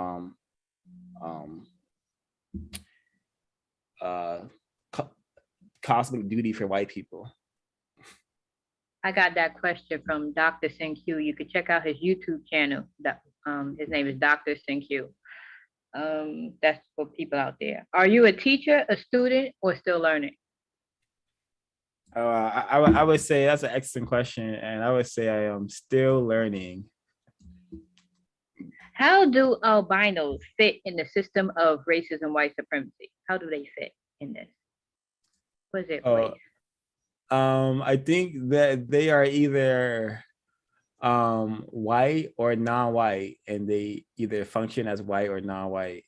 Speaker 3: cosmic duty for white people.
Speaker 4: I got that question from Dr. Senq. You could check out his YouTube channel. His name is Dr. Senq. That's for people out there. Are you a teacher, a student, or still learning?
Speaker 3: I would say that's an excellent question, and I would say I am still learning.
Speaker 4: How do albinos fit in the system of racism, white supremacy? How do they fit in this? What is their place?
Speaker 3: I think that they are either white or non-white, and they either function as white or non-white.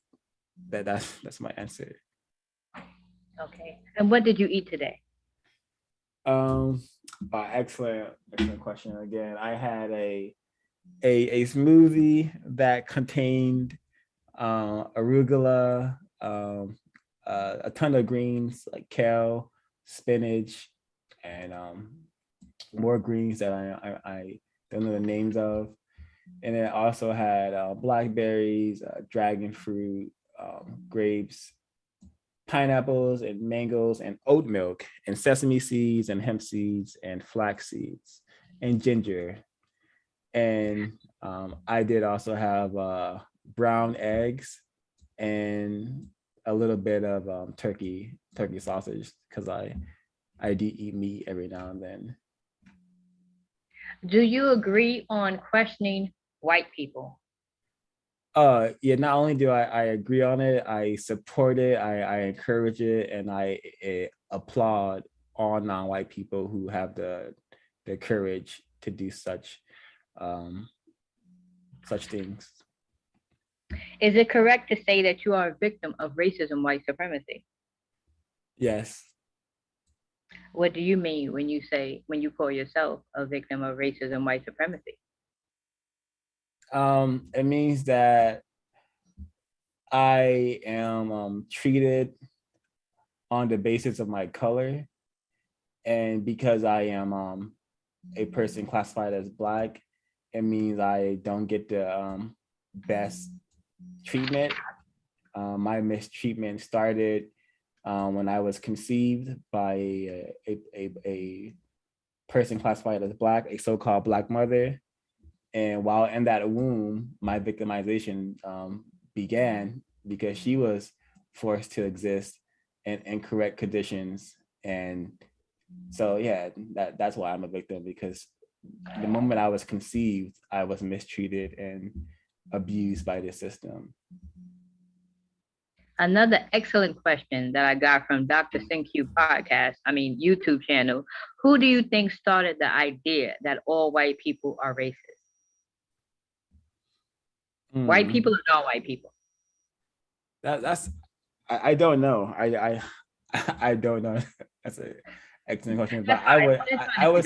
Speaker 3: That's my answer.
Speaker 4: Okay. And what did you eat today?
Speaker 3: Excellent question again. I had a smoothie that contained arugula, a ton of greens like kale, spinach, and more greens that I don't know the names of. And it also had blackberries, dragon fruit, grapes, pineapples, and mangoes, and oat milk, and sesame seeds, and hemp seeds, and flax seeds, and ginger. And I did also have brown eggs and a little bit of turkey sausage, because I do eat meat every now and then.
Speaker 4: Do you agree on questioning white people?
Speaker 3: Yeah, not only do I agree on it, I support it, I encourage it, and I applaud all non-white people who have the courage to do such things.
Speaker 4: Is it correct to say that you are a victim of racism, white supremacy?
Speaker 3: Yes.
Speaker 4: What do you mean when you call yourself a victim of racism, white supremacy?
Speaker 3: It means that I am treated on the basis of my color, and because I am a person classified as Black, it means I don't get the best treatment. My mistreatment started when I was conceived by a person classified as Black, a so-called Black mother. And while in that womb, my victimization began because she was forced to exist in incorrect conditions. And so, yeah, that's why I'm a victim, because the moment I was conceived, I was mistreated and abused by the system.
Speaker 4: Another excellent question that I got from Dr. Q YouTube channel. Who do you think started the idea that all white people are racist? White people or non-white people?
Speaker 3: That's I don't know. I don't know. That's an excellent question. But I would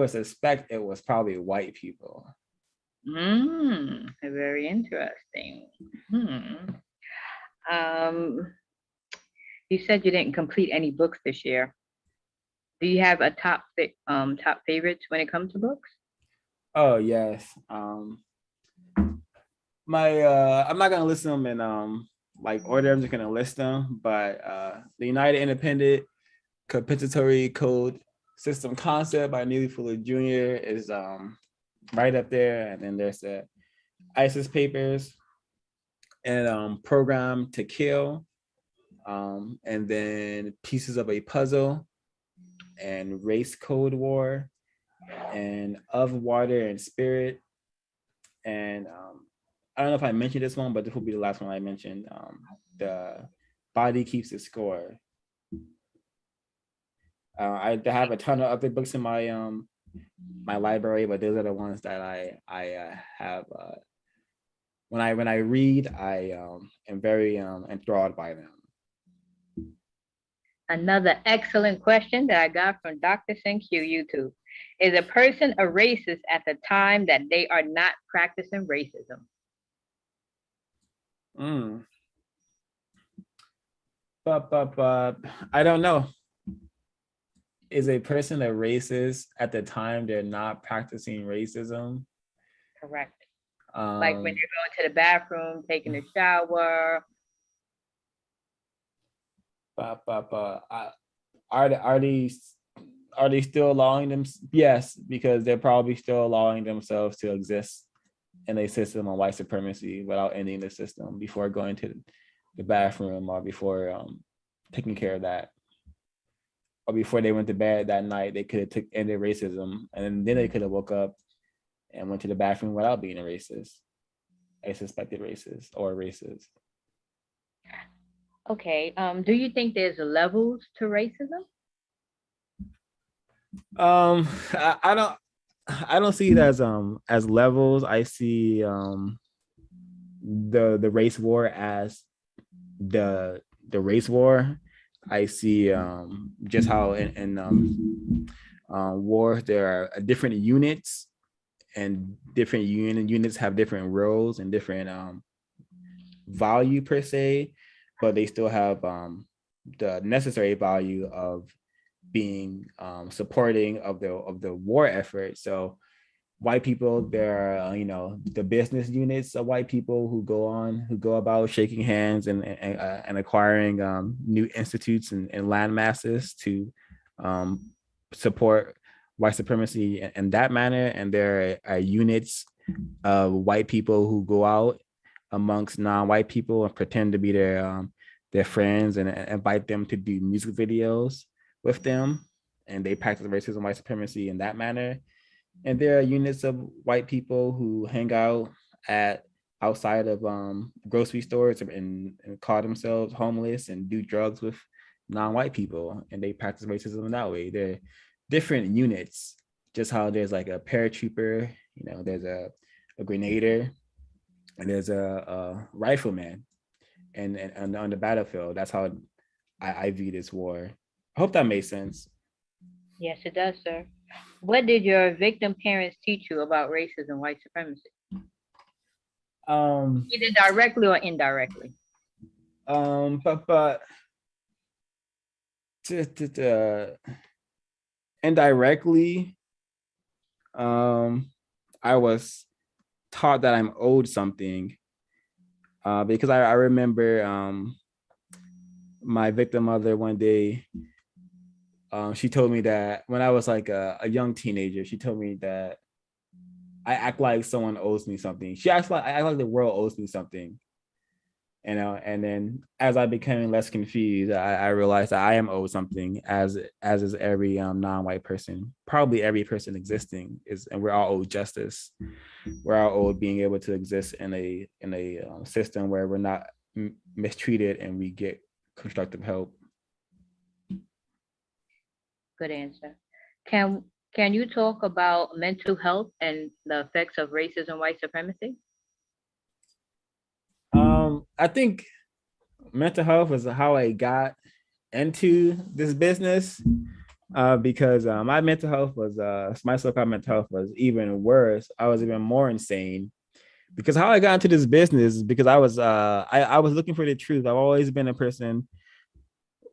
Speaker 3: suspect it was probably white people.
Speaker 4: Very interesting. You said you didn't complete any books this year. Do you have a top favorites when it comes to books?
Speaker 3: Oh yes. I'm not gonna list them in like order. I'm just gonna list them. But the United Independent Compensatory Code System Concept by Neely Fuller Jr. is right up there. And then there's the ISIS Papers and Program to Kill, and then Pieces of a Puzzle and Race Code War and Of Water and Spirit. And I don't know if I mentioned this one, but this will be the last one I mentioned. The Body Keeps the Score. I have a ton of other books in my my library, but those are the ones that I have. When I read, I am very enthralled by them.
Speaker 4: Another excellent question that I got from Dr. Q YouTube. Is a person a racist at the time that they are not practicing racism?
Speaker 3: But I don't know. Is a person a racist at the time they're not practicing racism?
Speaker 4: Correct. Like when you're going to the bathroom, taking a shower.
Speaker 3: Are they still allowing them? Yes, because they're probably still allowing themselves to exist in a system of white supremacy without ending the system before going to the bathroom or before taking care of that. Or before they went to bed that night, they could have ended racism, and then they could have woke up and went to the bathroom without being a racist, a suspected racist or a racist.
Speaker 4: Okay. Do you think there's levels to racism?
Speaker 3: I don't see it as levels. I see the race war as the race war. I see just how in wars there are different units, and different units have different roles and different value per se, but they still have the necessary value of being supporting of the war effort. So white people, there are the business units of white people who go about shaking hands and acquiring new institutes and land masses to support white supremacy in that manner. And there are units of white people who go out amongst non-white people and pretend to be their friends and invite them to do music videos with them, and they practice racism, white supremacy in that manner. And there are units of white people who hang out outside of grocery stores and call themselves homeless and do drugs with non-white people, and they practice racism in that way. They're different units, just how there's like a paratrooper, there's a grenader, and there's a rifleman and on the battlefield. That's how I view this war. I hope that made sense.
Speaker 4: Yes, it does, sir. What did your victim parents teach you about racism, white supremacy,
Speaker 3: Um,
Speaker 4: either directly or indirectly?
Speaker 3: but indirectly, I was taught that I'm owed something. Because I remember my victim mother one day, she told me that when I was like a young teenager, she told me that I act like someone owes me something. She acts like I act like the world owes me something, you know. And then as I became less confused, I realized that I am owed something, as is every non-white person. Probably every person existing is, and we're all owed justice. We're all owed being able to exist in a system where we're not mistreated and we get constructive help.
Speaker 4: Good answer. Can you talk about mental health and the effects of racism, white supremacy?
Speaker 3: I think mental health is how I got into this business, because my mental health was my so-called mental health was even worse. I was even more insane because how I got into this business is because I was looking for the truth. I've always been a person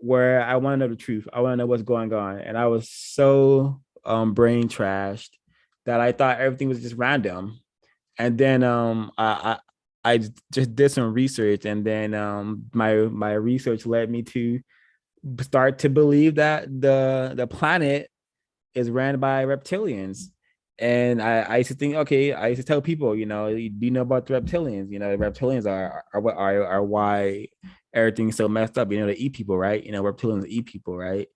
Speaker 3: where I want to know the truth. I want to know what's going on, and I was so brain trashed that I thought everything was just random. And then I just did some research, and then my research led me to start to believe that the planet is ran by reptilians. And I used to think, okay, I used to tell people, you know, do you know about the reptilians? You know, the reptilians are what are why everything's so messed up. You know, they eat people, right? You know, reptilians eat people, right?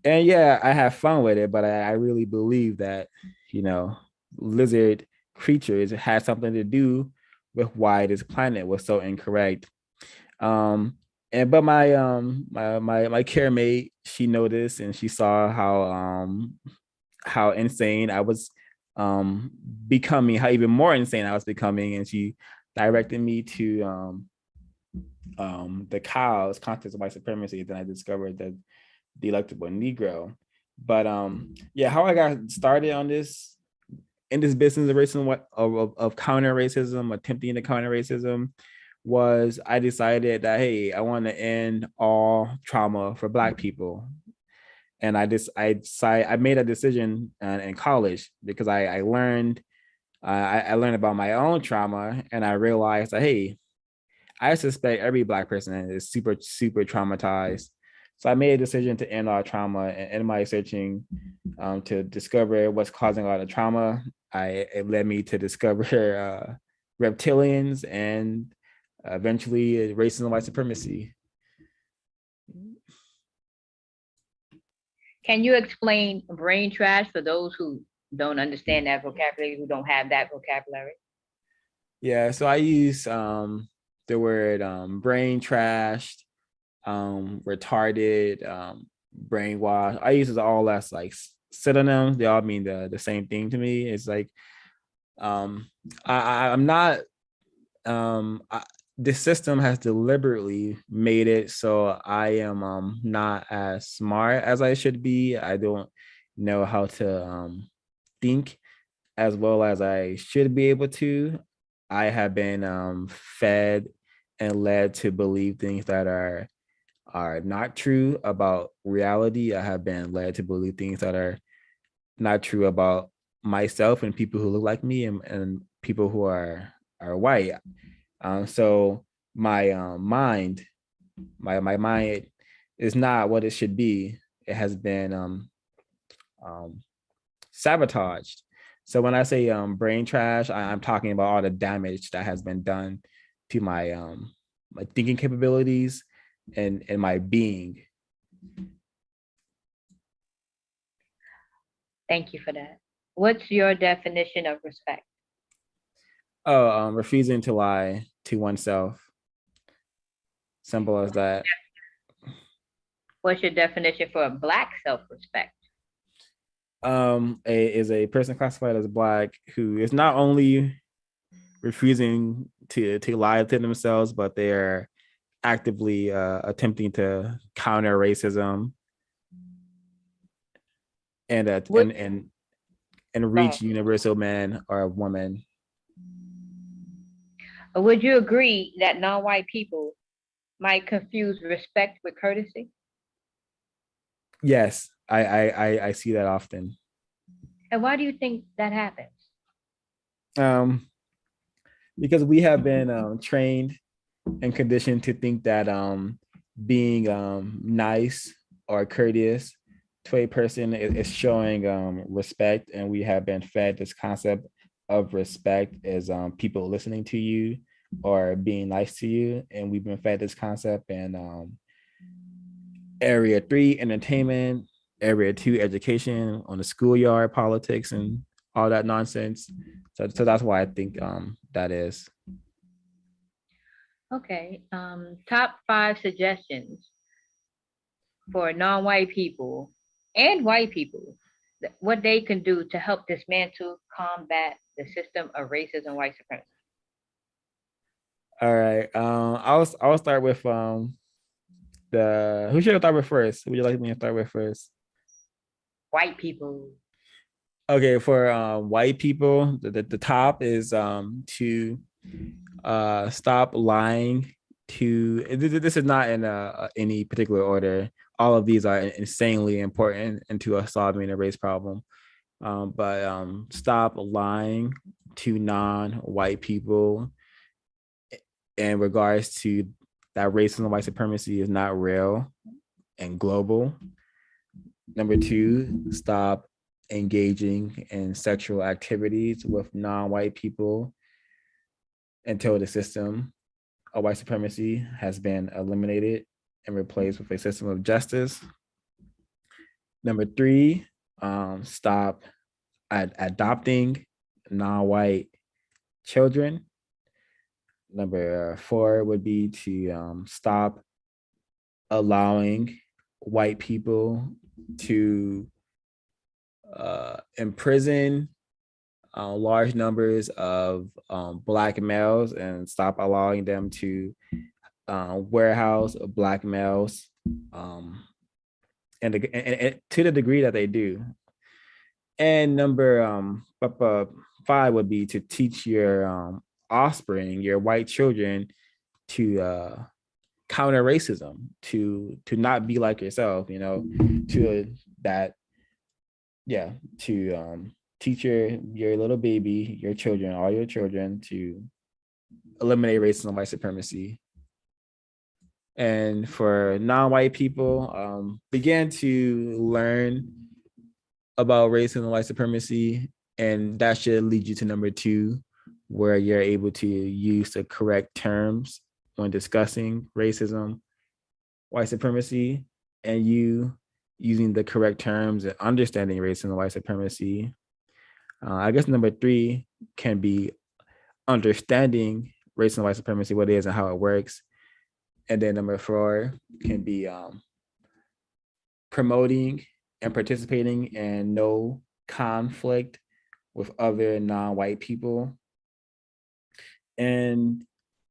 Speaker 3: And yeah, I have fun with it, but I really believe that, you know, lizard creatures had something to do with why this planet was so incorrect. And but my care mate, she noticed and she saw how insane I was becoming, how even more insane I was becoming, and she directed me to the cows context of white supremacy. Then I discovered that the electable Negro. But yeah, how I got started on this in this business of racism, of counter racism, attempting to counter racism, was I decided that hey, I want to end all trauma for Black people. And I made a decision in college because I learned I learned about my own trauma, and I realized that hey, I suspect every Black person is super traumatized. So I made a decision to end all trauma, and in my searching to discover what's causing all the trauma, it led me to discover reptilians and eventually racism and white supremacy.
Speaker 4: Can you explain brain trash for those who don't understand that vocabulary, who don't have that vocabulary?
Speaker 3: Yeah, so I use the word brain trashed, retarded, brainwashed. I use it all as like synonyms. They all mean the same thing to me. It's like I'm not the system has deliberately made it so I am not as smart as I should be. I don't know how to think as well as I should be able to. I have been fed and led to believe things that are not true about reality. I have been led to believe things that are not true about myself and people who look like me, and people who are white. So my mind, my mind is not what it should be. It has been um, sabotaged. So when I say brain trash, I'm talking about all the damage that has been done to my thinking capabilities and my being.
Speaker 4: Thank you for that. What's your definition of respect?
Speaker 3: Oh, refusing to lie to oneself. Simple as that.
Speaker 4: What's your definition for Black self-respect?
Speaker 3: Is a person classified as Black who is not only refusing to lie to themselves, but they're actively attempting to counter racism and
Speaker 4: Would,
Speaker 3: and
Speaker 4: go
Speaker 3: reach
Speaker 4: ahead.
Speaker 3: universal man or woman.
Speaker 4: Would you agree that non-white people might confuse respect with courtesy?
Speaker 3: Yes, I see that often.
Speaker 4: And why do you think that happens?
Speaker 3: Because we have been trained and conditioned to think that being nice or courteous to a person is showing respect, and we have been fed this concept of respect as people listening to you or being nice to you, and we've been fed this concept in area 3 entertainment, area 2 education, on the schoolyard politics and all that nonsense. So that's why I think that is.
Speaker 4: Okay. Top 5 suggestions for non-white people and white people, what they can do to help dismantle, combat the system of racism, white supremacy.
Speaker 3: All right. I'll start with the who should I start with first? Who would you like me to start with first?
Speaker 4: White people.
Speaker 3: Okay, for white people, the top is to stop lying to this is not in any particular order. All of these are insanely important into us solving a race problem. But stop lying to non-white people in regards to that racism and white supremacy is not real and global. Number 2, stop engaging in sexual activities with non-white people until the system of white supremacy has been eliminated and replaced with a system of justice. Number 3, stop adopting non-white children. Number 4 would be to stop allowing white people to imprison large numbers of Black males and stop allowing them to warehouse Black males, and to the degree that they do. And number 5 would be to teach your offspring, your white children, to counter racism, to not be like yourself, to that, yeah, to teach your little baby, your children, all your children, to eliminate racism and white supremacy. And for non-white people, begin to learn about racism and white supremacy, and that should lead you to number 2, where you're able to use the correct terms when discussing racism, white supremacy, and you using the correct terms and understanding racism and white supremacy. I guess number 3 can be understanding racism and white supremacy, what it is and how it works. And then number 4 can be promoting and participating in no conflict with other non-white people. And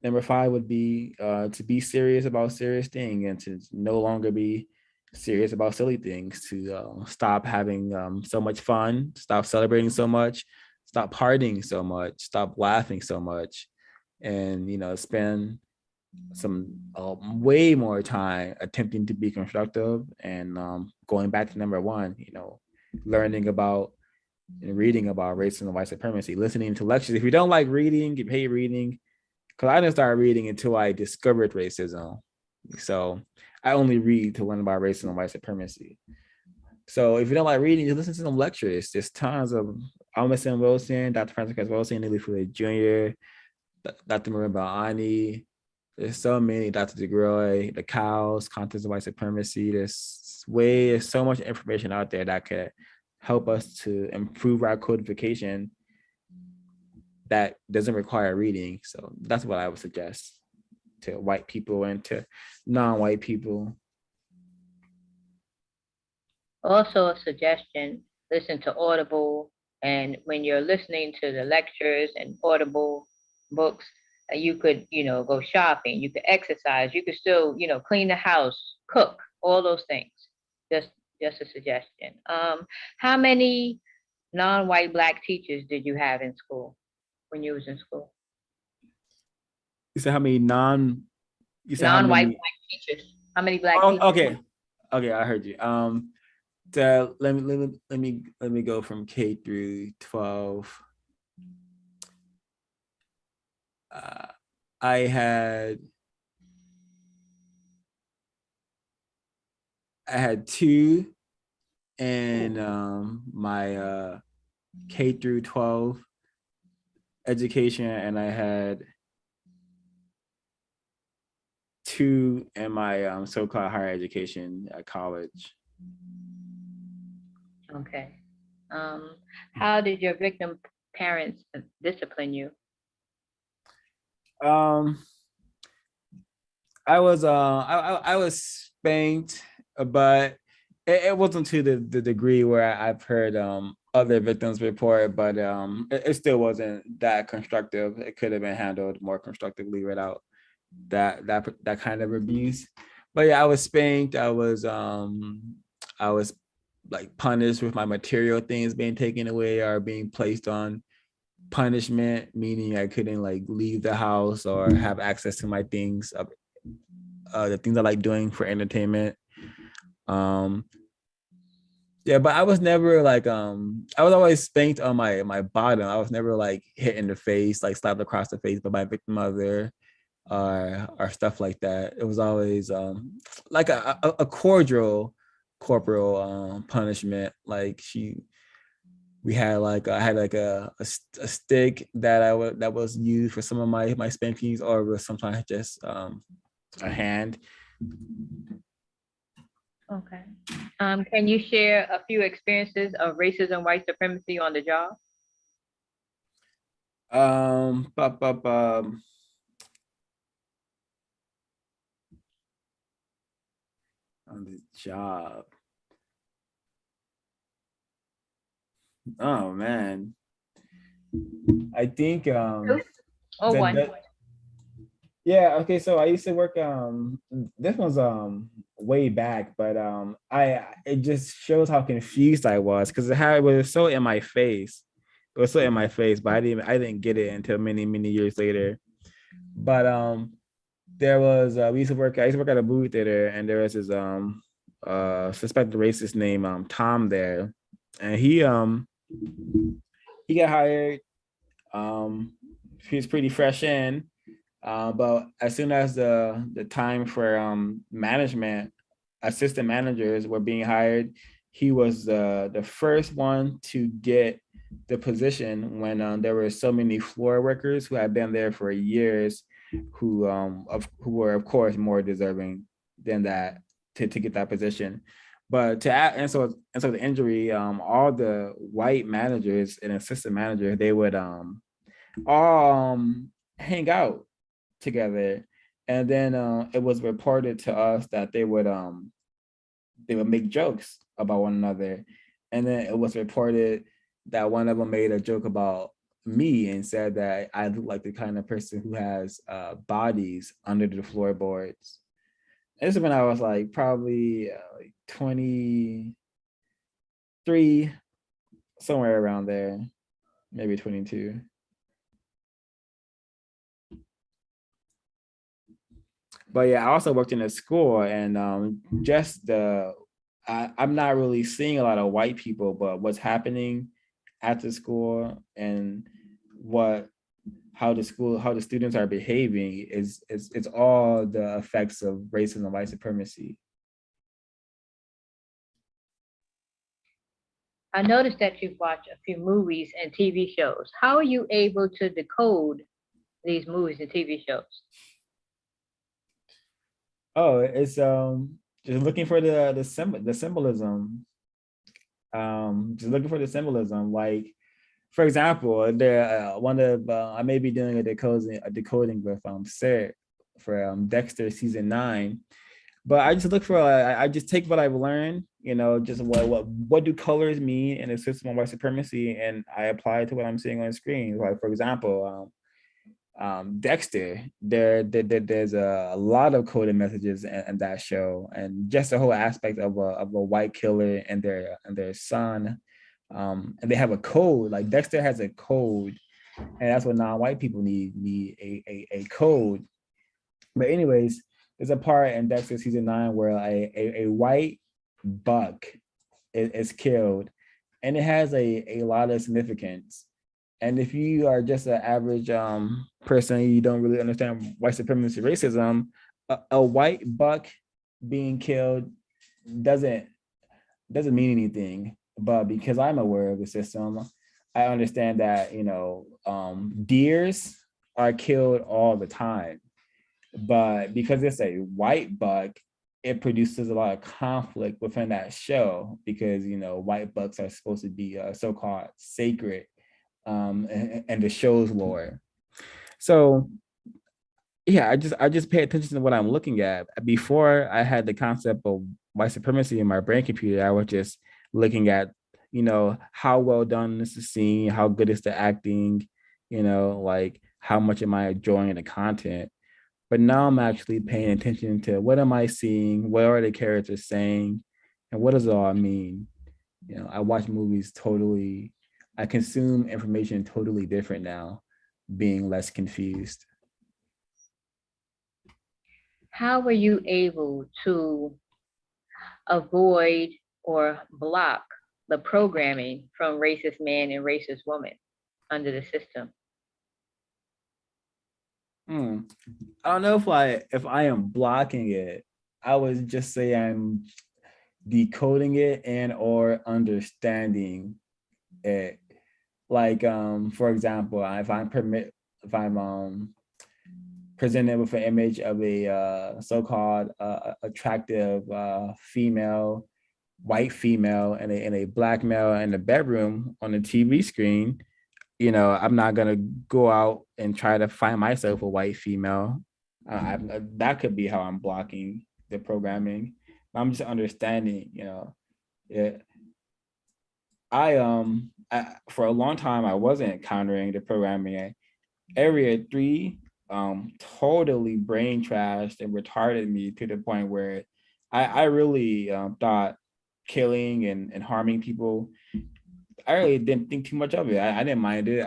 Speaker 3: number 5 would be to be serious about serious things and to no longer be serious about silly things, to stop having so much fun, stop celebrating so much, stop partying so much, stop laughing so much, and spend some way more time attempting to be constructive and going back to number 1, learning about and reading about racism and white supremacy, listening to lectures. If you don't like reading, you hate reading, because I didn't start reading until I discovered racism. So I only read to learn about racism and white supremacy. So if you don't like reading, you listen to some lectures. There's tons of Thomas M. Wilson, Dr. Francis Wilson, Neely Fuller Jr., Dr. Marimba Ani. There's so many, Dr. DeGroy, the cows, contents of white supremacy. There's so much information out there that could help us to improve our codification that doesn't require reading. So that's what I would suggest to white people and to non-white people.
Speaker 4: Also a suggestion, listen to Audible. And when you're listening to the lectures and Audible books, You could, go shopping, you could exercise, you could still, clean the house, cook, all those things. Just just a suggestion. How many non-white black teachers did you have in school when you was in school?
Speaker 3: You said how many you said how
Speaker 4: Non-white
Speaker 3: many?
Speaker 4: black teachers. How many black
Speaker 3: Oh,
Speaker 4: teachers?
Speaker 3: okay. Okay, I heard you. Let me go from K through 12. I had two in my K through 12 education, and I had two in my so-called higher education at college.
Speaker 4: Okay. How did your victim parents discipline you?
Speaker 3: I was spanked, but it wasn't to the degree where I've heard other victims report, but it still wasn't that constructive. It could have been handled more constructively without that kind of abuse. But yeah, I was spanked. I was like punished with my material things being taken away or being placed on punishment, meaning I couldn't like leave the house or have access to my things, the things I like doing for entertainment. Yeah, but I was never like I was always spanked on my bottom. I was never like hit in the face, like slapped across the face by my victim mother or stuff like that. It was always like a cordial corporal punishment. Like we had like I had like a stick that was used for some of my spankings, or it was sometimes just a hand.
Speaker 4: Okay. Can you share a few experiences of racism, white supremacy on the job?
Speaker 3: On the job. Oh man. I think
Speaker 4: Or one.
Speaker 3: Yeah, okay, so I used to work this one's way back, but it just shows how confused I was because it was so in my face. It was so in my face, but I didn't get it until many years later. But there was I used to work at a movie theater, and there was this suspected racist named Tom there, and he got hired. He was pretty fresh in. But as soon as the time for assistant managers were being hired, he was the first one to get the position when there were so many floor workers who had been there for years, who were of course more deserving than that to get that position. But so the injury, all the white managers and assistant managers, they would all hang out together, and then it was reported to us that they would make jokes about one another, and then it was reported that one of them made a joke about me and said that I look like the kind of person who has bodies under the floorboards. This is when I was like probably like 23, somewhere around there, maybe 22. But yeah, I also worked in a school, and I'm not really seeing a lot of white people, but what's happening at the school and how the students are behaving it's all the effects of racism and white supremacy.
Speaker 4: I noticed that you've watched a few movies and TV shows. How are you able to decode these movies and TV shows?
Speaker 3: Oh, it's just looking for the symbolism. Just looking for the symbolism. Like, for example, I may be doing a decoding with Sarah for Dexter season 9, but I just look for I just take what I've learned, just what do colors mean in the system of white supremacy, and I apply it to what I'm seeing on the screen. Like, for example, Dexter, there's a lot of coded messages in that show, and just the whole aspect of a white killer and their son, and they have a code. Like Dexter has a code, and that's what non-white people need a code. But anyways, there's a part in Dexter season 9 where a white buck is killed, and it has a lot of significance. And if you are just an average person, you don't really understand white supremacy racism, a white buck being killed doesn't mean anything. But because I'm aware of the system, I understand that, deers are killed all the time. But because it's a white buck, it produces a lot of conflict within that show because, white bucks are supposed to be so-called sacred and the show's lore. So yeah, I just pay attention to what I'm looking at. Before I had the concept of white supremacy in my brain computer, I was just looking at, how well done this is scene, how good is the acting, like how much am I enjoying the content. But now I'm actually paying attention to what am I seeing, what are the characters saying, and what does it all mean? I watch movies totally, I consume information totally different now, being less confused.
Speaker 4: How were you able to avoid or block the programming from racist man and racist woman under the system?
Speaker 3: I don't know if I am blocking it. I would just say I'm decoding it and or understanding it. Like for example, if I'm presented with an image of a so-called attractive female, white female, and a black male in the bedroom on the TV screen, I'm not gonna go out and try to find myself a white female. That could be how I'm blocking the programming. I'm just understanding, it. For a long time I wasn't encountering the programming. Area 3 totally brain trashed and retarded me to the point where I really thought killing and harming people, I really didn't think too much of it. I didn't mind it.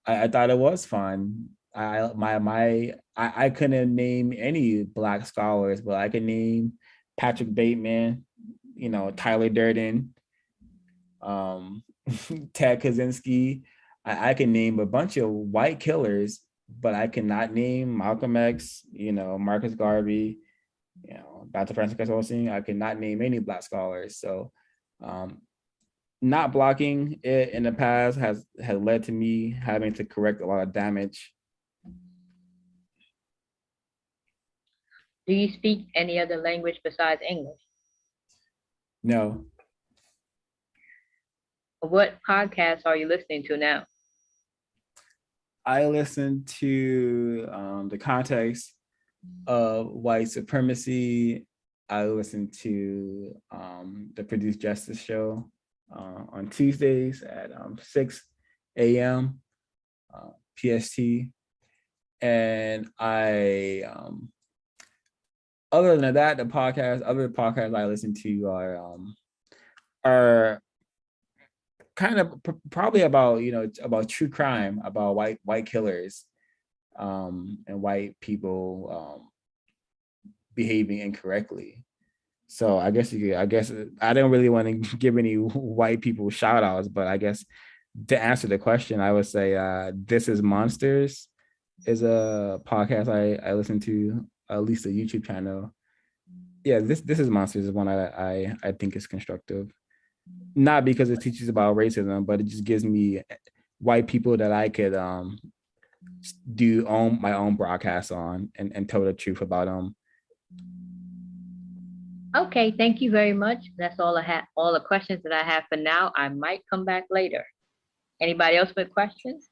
Speaker 3: I thought it was fun. I couldn't name any black scholars, but I could name Patrick Bateman, Tyler Durden, Ted Kaczynski. I can name a bunch of white killers, but I cannot name Malcolm X, Marcus Garvey, Dr. Francis Olsen. I cannot name any black scholars. So not blocking it in the past has led to me having to correct a lot of damage.
Speaker 4: Do you speak any other language besides English?
Speaker 3: No.
Speaker 4: What podcasts are you listening to now?
Speaker 3: I listen to the context of white supremacy. I listen to the Produce Justice show on Tuesdays at 6 a.m. PST. And other than that, other podcasts I listen to are kind of probably about, about true crime, about white killers and white people behaving incorrectly. So I guess I don't really want to give any white people shout outs, but I guess to answer the question, I would say This Is Monsters is a podcast I listen to, at least a YouTube channel. Yeah, this Is Monsters is one I think is constructive. Not because it teaches about racism, but it just gives me white people that I could do my own broadcast on and tell the truth about them.
Speaker 4: Okay, thank you very much. That's all I have. All the questions that I have for now. I might come back later. Anybody else with questions?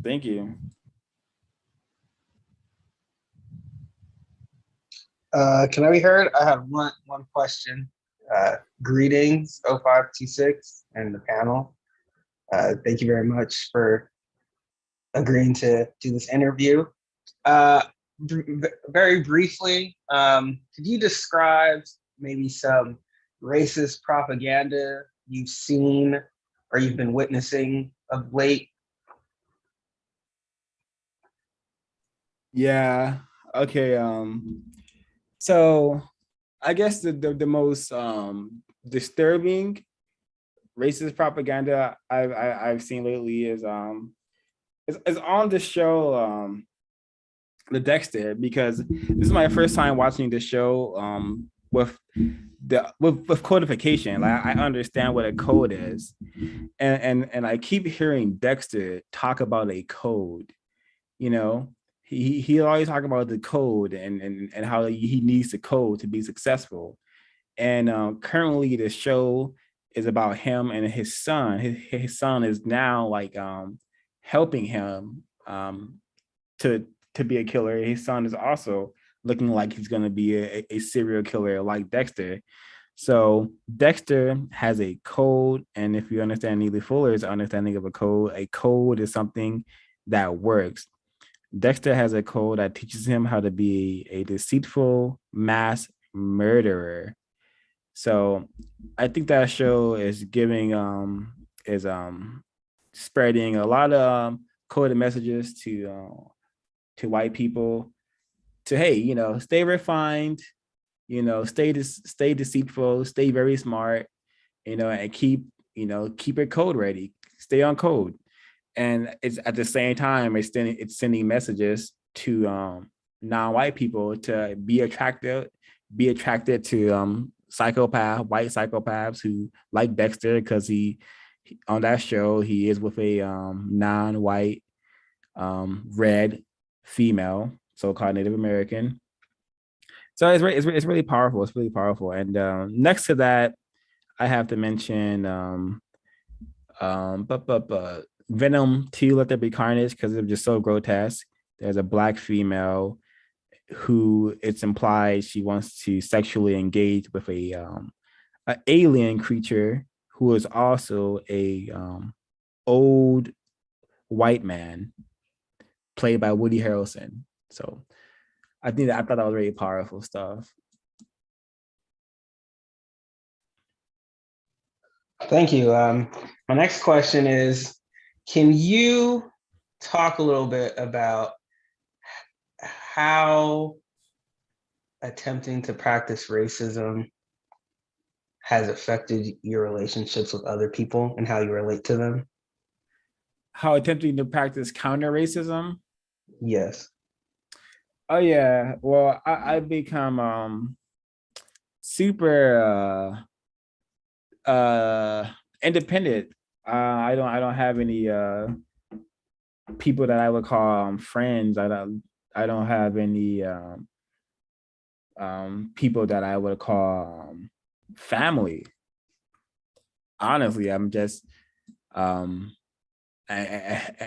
Speaker 3: Thank you.
Speaker 5: Can I be heard? I have one question. Greetings, 0526 and the panel. Thank you very much for agreeing to do this interview. Very briefly, could you describe maybe some racist propaganda you've seen or you've been witnessing of late?
Speaker 3: Yeah. Okay. So I guess the most disturbing racist propaganda I've seen lately is on the show the Dexter, because this is my first time watching the show with codification. Like I understand what a code is, and I keep hearing Dexter talk about a code. You know, he always talk about the code and how he needs the code to be successful. And currently the show is about him and his son. His son is now like helping him to be a killer. His son is also looking like he's going to be a serial killer like Dexter. So Dexter has a code, and if you understand Neely Fuller's understanding of a code is something that works. Dexter has a code that teaches him how to be a deceitful mass murderer. So I think that show is giving is spreading a lot of coded messages to white people to, hey, stay refined, stay deceitful, stay very smart, and keep your code ready, stay on code. And it's at the same time it's sending messages to non-white people to be attracted to white psychopaths who like Dexter, because he on that show he is with a non-white red female, so-called Native American. So it's really powerful. It's really powerful. And next to that, I have to mention Venom 2, Let There Be Carnage, because it's just so grotesque. There's a black female who it's implied she wants to sexually engage with an alien creature who is also a old white man played by Woody Harrelson. So I thought that was really powerful stuff.
Speaker 5: Thank you. My next question is, can you talk a little bit about how attempting to practice racism has affected your relationships with other people and how you relate to them?
Speaker 3: How attempting to practice counter racism?
Speaker 5: Yes.
Speaker 3: Oh yeah. Well, I become super independent. I don't have any people that I would call friends. I don't have any people that I would call family. Honestly, I'm just an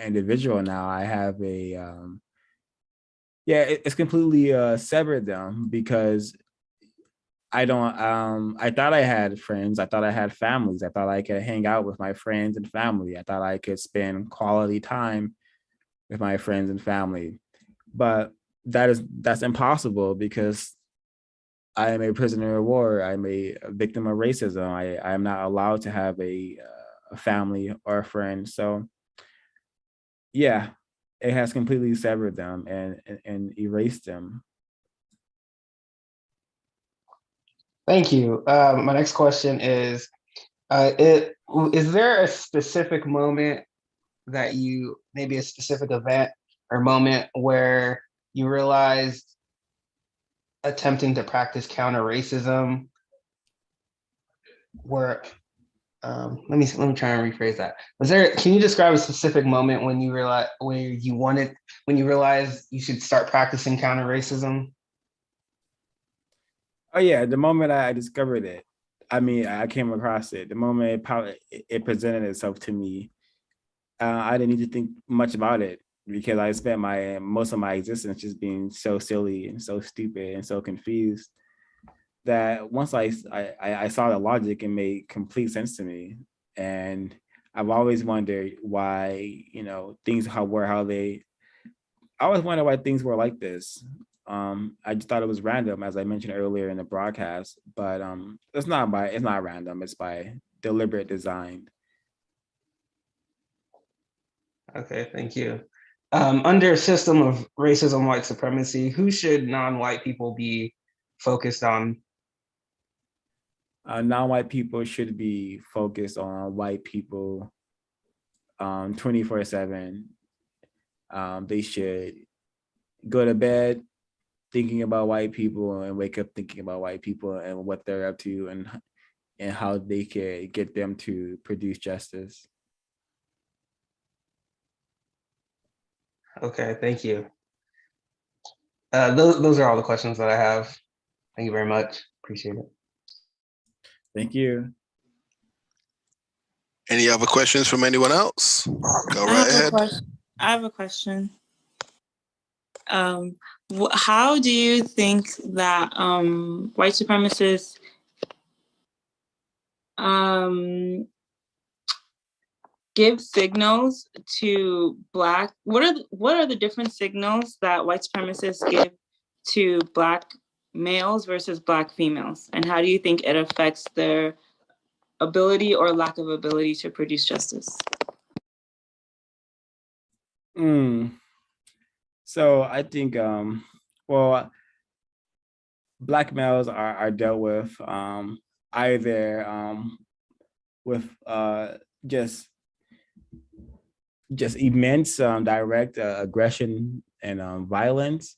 Speaker 3: individual now. I have it's completely severed them, because I thought I had friends. I thought I had families. I thought I could hang out with my friends and family. I thought I could spend quality time with my friends and family. But that's impossible, because I am a prisoner of war. I'm a victim of racism. I am not allowed to have a family or a friend. So yeah, it has completely severed them and erased them.
Speaker 5: Thank you. My next question is, is there a specific moment that maybe a specific event or moment where you realized attempting to practice counter racism where let me try and rephrase that. Can you describe a specific moment when you realized you should start practicing counter racism?
Speaker 3: Oh yeah, the moment I discovered it, I came across it. The moment it presented itself to me, I didn't need to think much about it, because I spent most of my existence just being so silly and so stupid and so confused, that once I saw the logic, it made complete sense to me. And I've always wondered why, things I always wondered why things were like this. I just thought it was random, as I mentioned earlier in the broadcast, but it's not random, it's by deliberate design.
Speaker 5: Okay, thank you. Under a system of racism, white supremacy, who should non-white people be focused on?
Speaker 3: Non-white people should be focused on white people 24/7. They should go to bed thinking about white people and wake up thinking about white people and what they're up to and how they can get them to produce justice.
Speaker 5: Okay, thank you. Those are all the questions that I have. Thank you very much. Appreciate it.
Speaker 3: Thank you.
Speaker 2: Any other questions from anyone else? Go right ahead.
Speaker 6: I have a question. How do you think that white supremacists give signals to Black? What are the different signals that white supremacists give to Black males versus Black females, and how do you think it affects their ability or lack of ability to produce justice?
Speaker 3: So I think, well, Black males are dealt with either with just immense direct aggression and violence,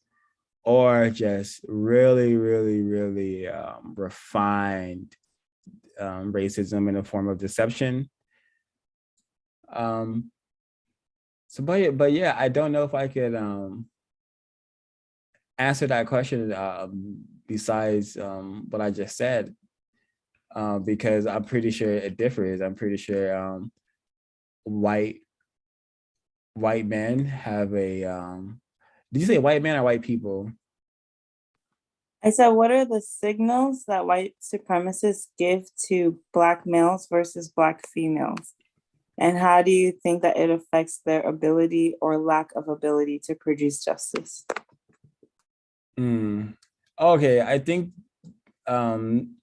Speaker 3: or just really, really, really refined racism in the form of deception. But yeah, I don't know if I could answer that question besides what I just said, because I'm pretty sure it differs. I'm pretty sure white men have a did you say white men or white people?
Speaker 6: I said, what are the signals that white supremacists give to Black males versus Black females? And how do you think that it affects their ability or lack of ability to produce justice?
Speaker 3: Okay, I think from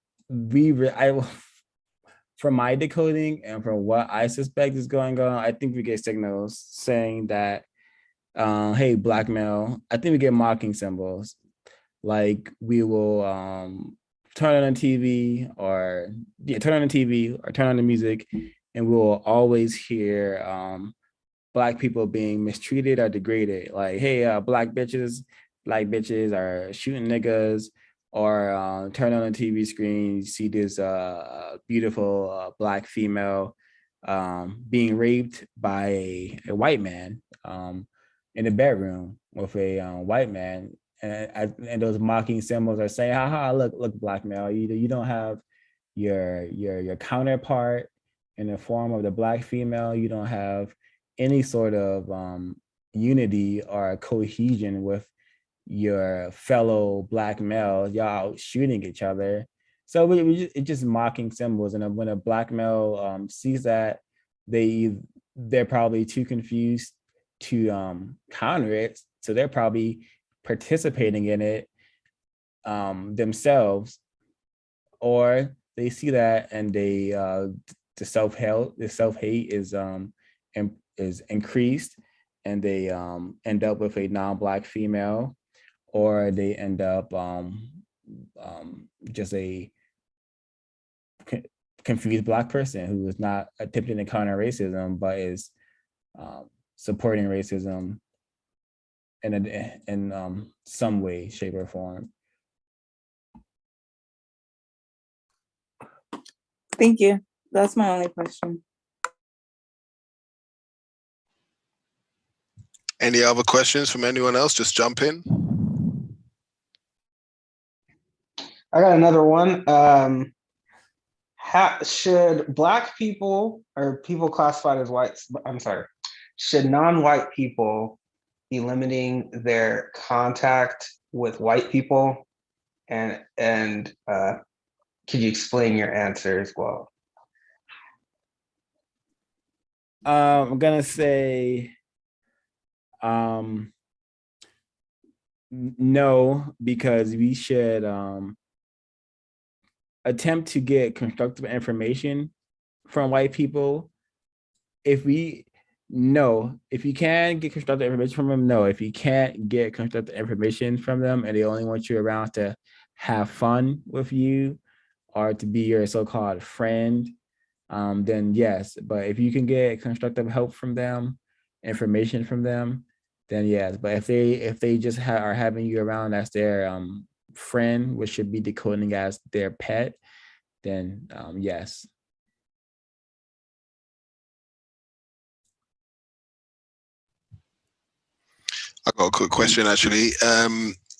Speaker 3: my decoding and from what I suspect is going on, I think we get signals saying that, hey, Black male, I think we get mocking symbols. Like we will turn on the TV or turn on the music, and we will always hear Black people being mistreated or degraded. Like, hey, Black bitches are shooting niggas, or turn on the TV screen, you see this beautiful Black female being raped by a white man in the bedroom with a white man. And those mocking symbols are saying, haha, look, Black male, you don't have your counterpart in the form of the Black female. You don't have any sort of unity or cohesion with your fellow Black males. Y'all out shooting each other. So it's just mocking symbols. And when a Black male sees that, they're probably too confused to counter it. So they're probably participating in it themselves, or they see that and they the self-hate is increased, and they end up with a non-Black female, or they end up just a confused Black person who is not attempting to counter racism, but is supporting racism in some way, shape, or form.
Speaker 6: Thank you. That's my only question.
Speaker 2: Any other questions from anyone else? Just jump in.
Speaker 5: I got another one. Should Black people or people classified as whites, should non-white people be limiting their contact with white people? And could you explain your answer as well?
Speaker 3: I'm gonna say um no, because we should attempt to get constructive information from white people. If we No, if you can get constructive information from them, no. If you can't get constructive information from them and they only want you around to have fun with you or to be your so-called friend, then yes. But if you can get constructive help from them, information from them, then yes. But if they just are having you around as their friend, which should be decoding as their pet, then yes.
Speaker 2: I got a quick question actually.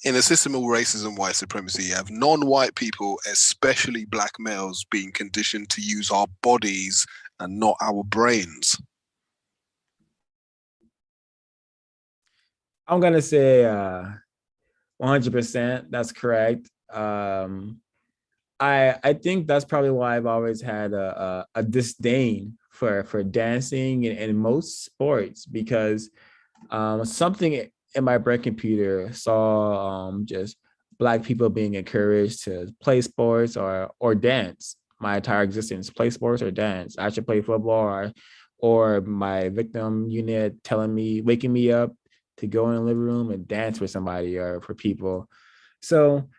Speaker 2: In a system of racism, white supremacy, have non-white people, especially black males, been conditioned to use our bodies and not our brains?
Speaker 3: I'm gonna say 100%. That's correct. I think that's probably why I've always had a disdain for dancing in most sports, because something in my brain computer saw just black people being encouraged to play sports or dance my entire existence. Play sports or dance. I should play football, or my victim unit telling me, waking me up to go in the living room and dance for somebody or for people. So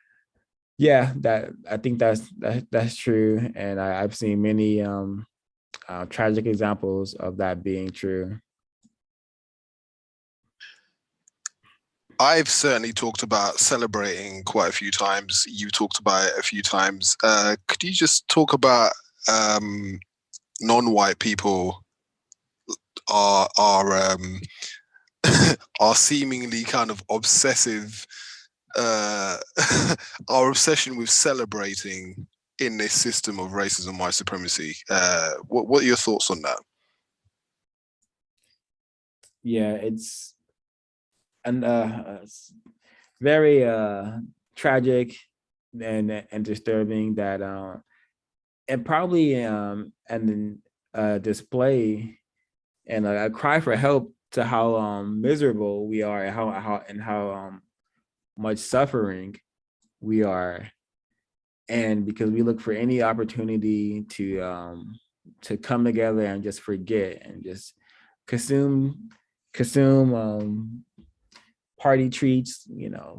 Speaker 3: yeah, that I think that's true, and I've seen many tragic examples of that being true.
Speaker 2: I've certainly talked about celebrating quite a few times. You talked about it a few times. Could you just talk about non-white people are are seemingly kind of obsessive, our obsession with celebrating in this system of racism, white supremacy. What are your thoughts on that?
Speaker 3: Yeah, it's very tragic and disturbing that and probably and display and a cry for help to how miserable we are, and how much suffering we are, and because we look for any opportunity to come together and just forget and just consume party treats,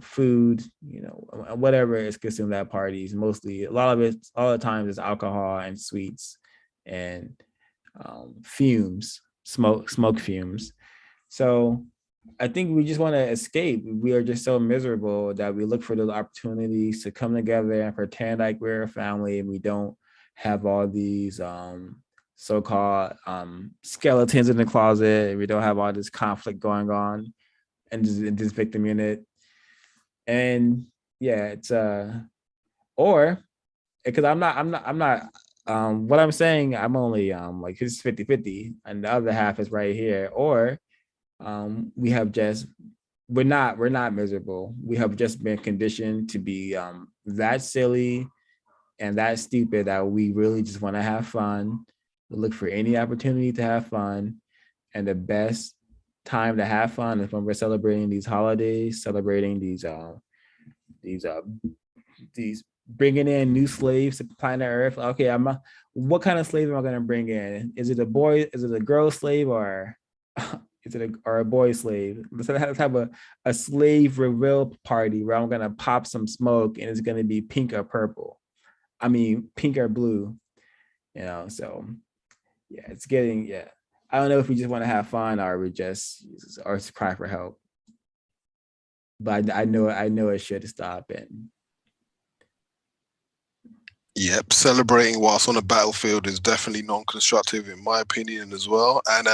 Speaker 3: food, whatever is consumed at parties. Mostly, a lot of it, all the times, is alcohol and sweets and fumes, smoke fumes. So I think we just want to escape. We are just so miserable that we look for those opportunities to come together and pretend like we're a family, and we don't have all these so-called skeletons in the closet. We don't have all this conflict going on in this victim unit. And yeah, it's or because I'm not what I'm saying, I'm only like it's 50-50, and the other half is right here. Or we have just we're not miserable. We have just been conditioned to be that silly and that stupid that we really just want to have fun. We look for any opportunity to have fun, and the best time to have fun is when we're celebrating these holidays, celebrating these bringing in new slaves to planet Earth. Okay, what kind of slave am I going to bring in? Is it a boy? Is it a girl slave, or is it a boy slave? Let's have a slave reveal party where I'm going to pop some smoke and it's going to be pink or purple. I mean, pink or blue. So yeah, it's getting, yeah. I don't know if we just want to have fun or we just or cry for help. But I know it should stop. And
Speaker 2: Yep, celebrating whilst on a battlefield is definitely non-constructive, in my opinion, as well. And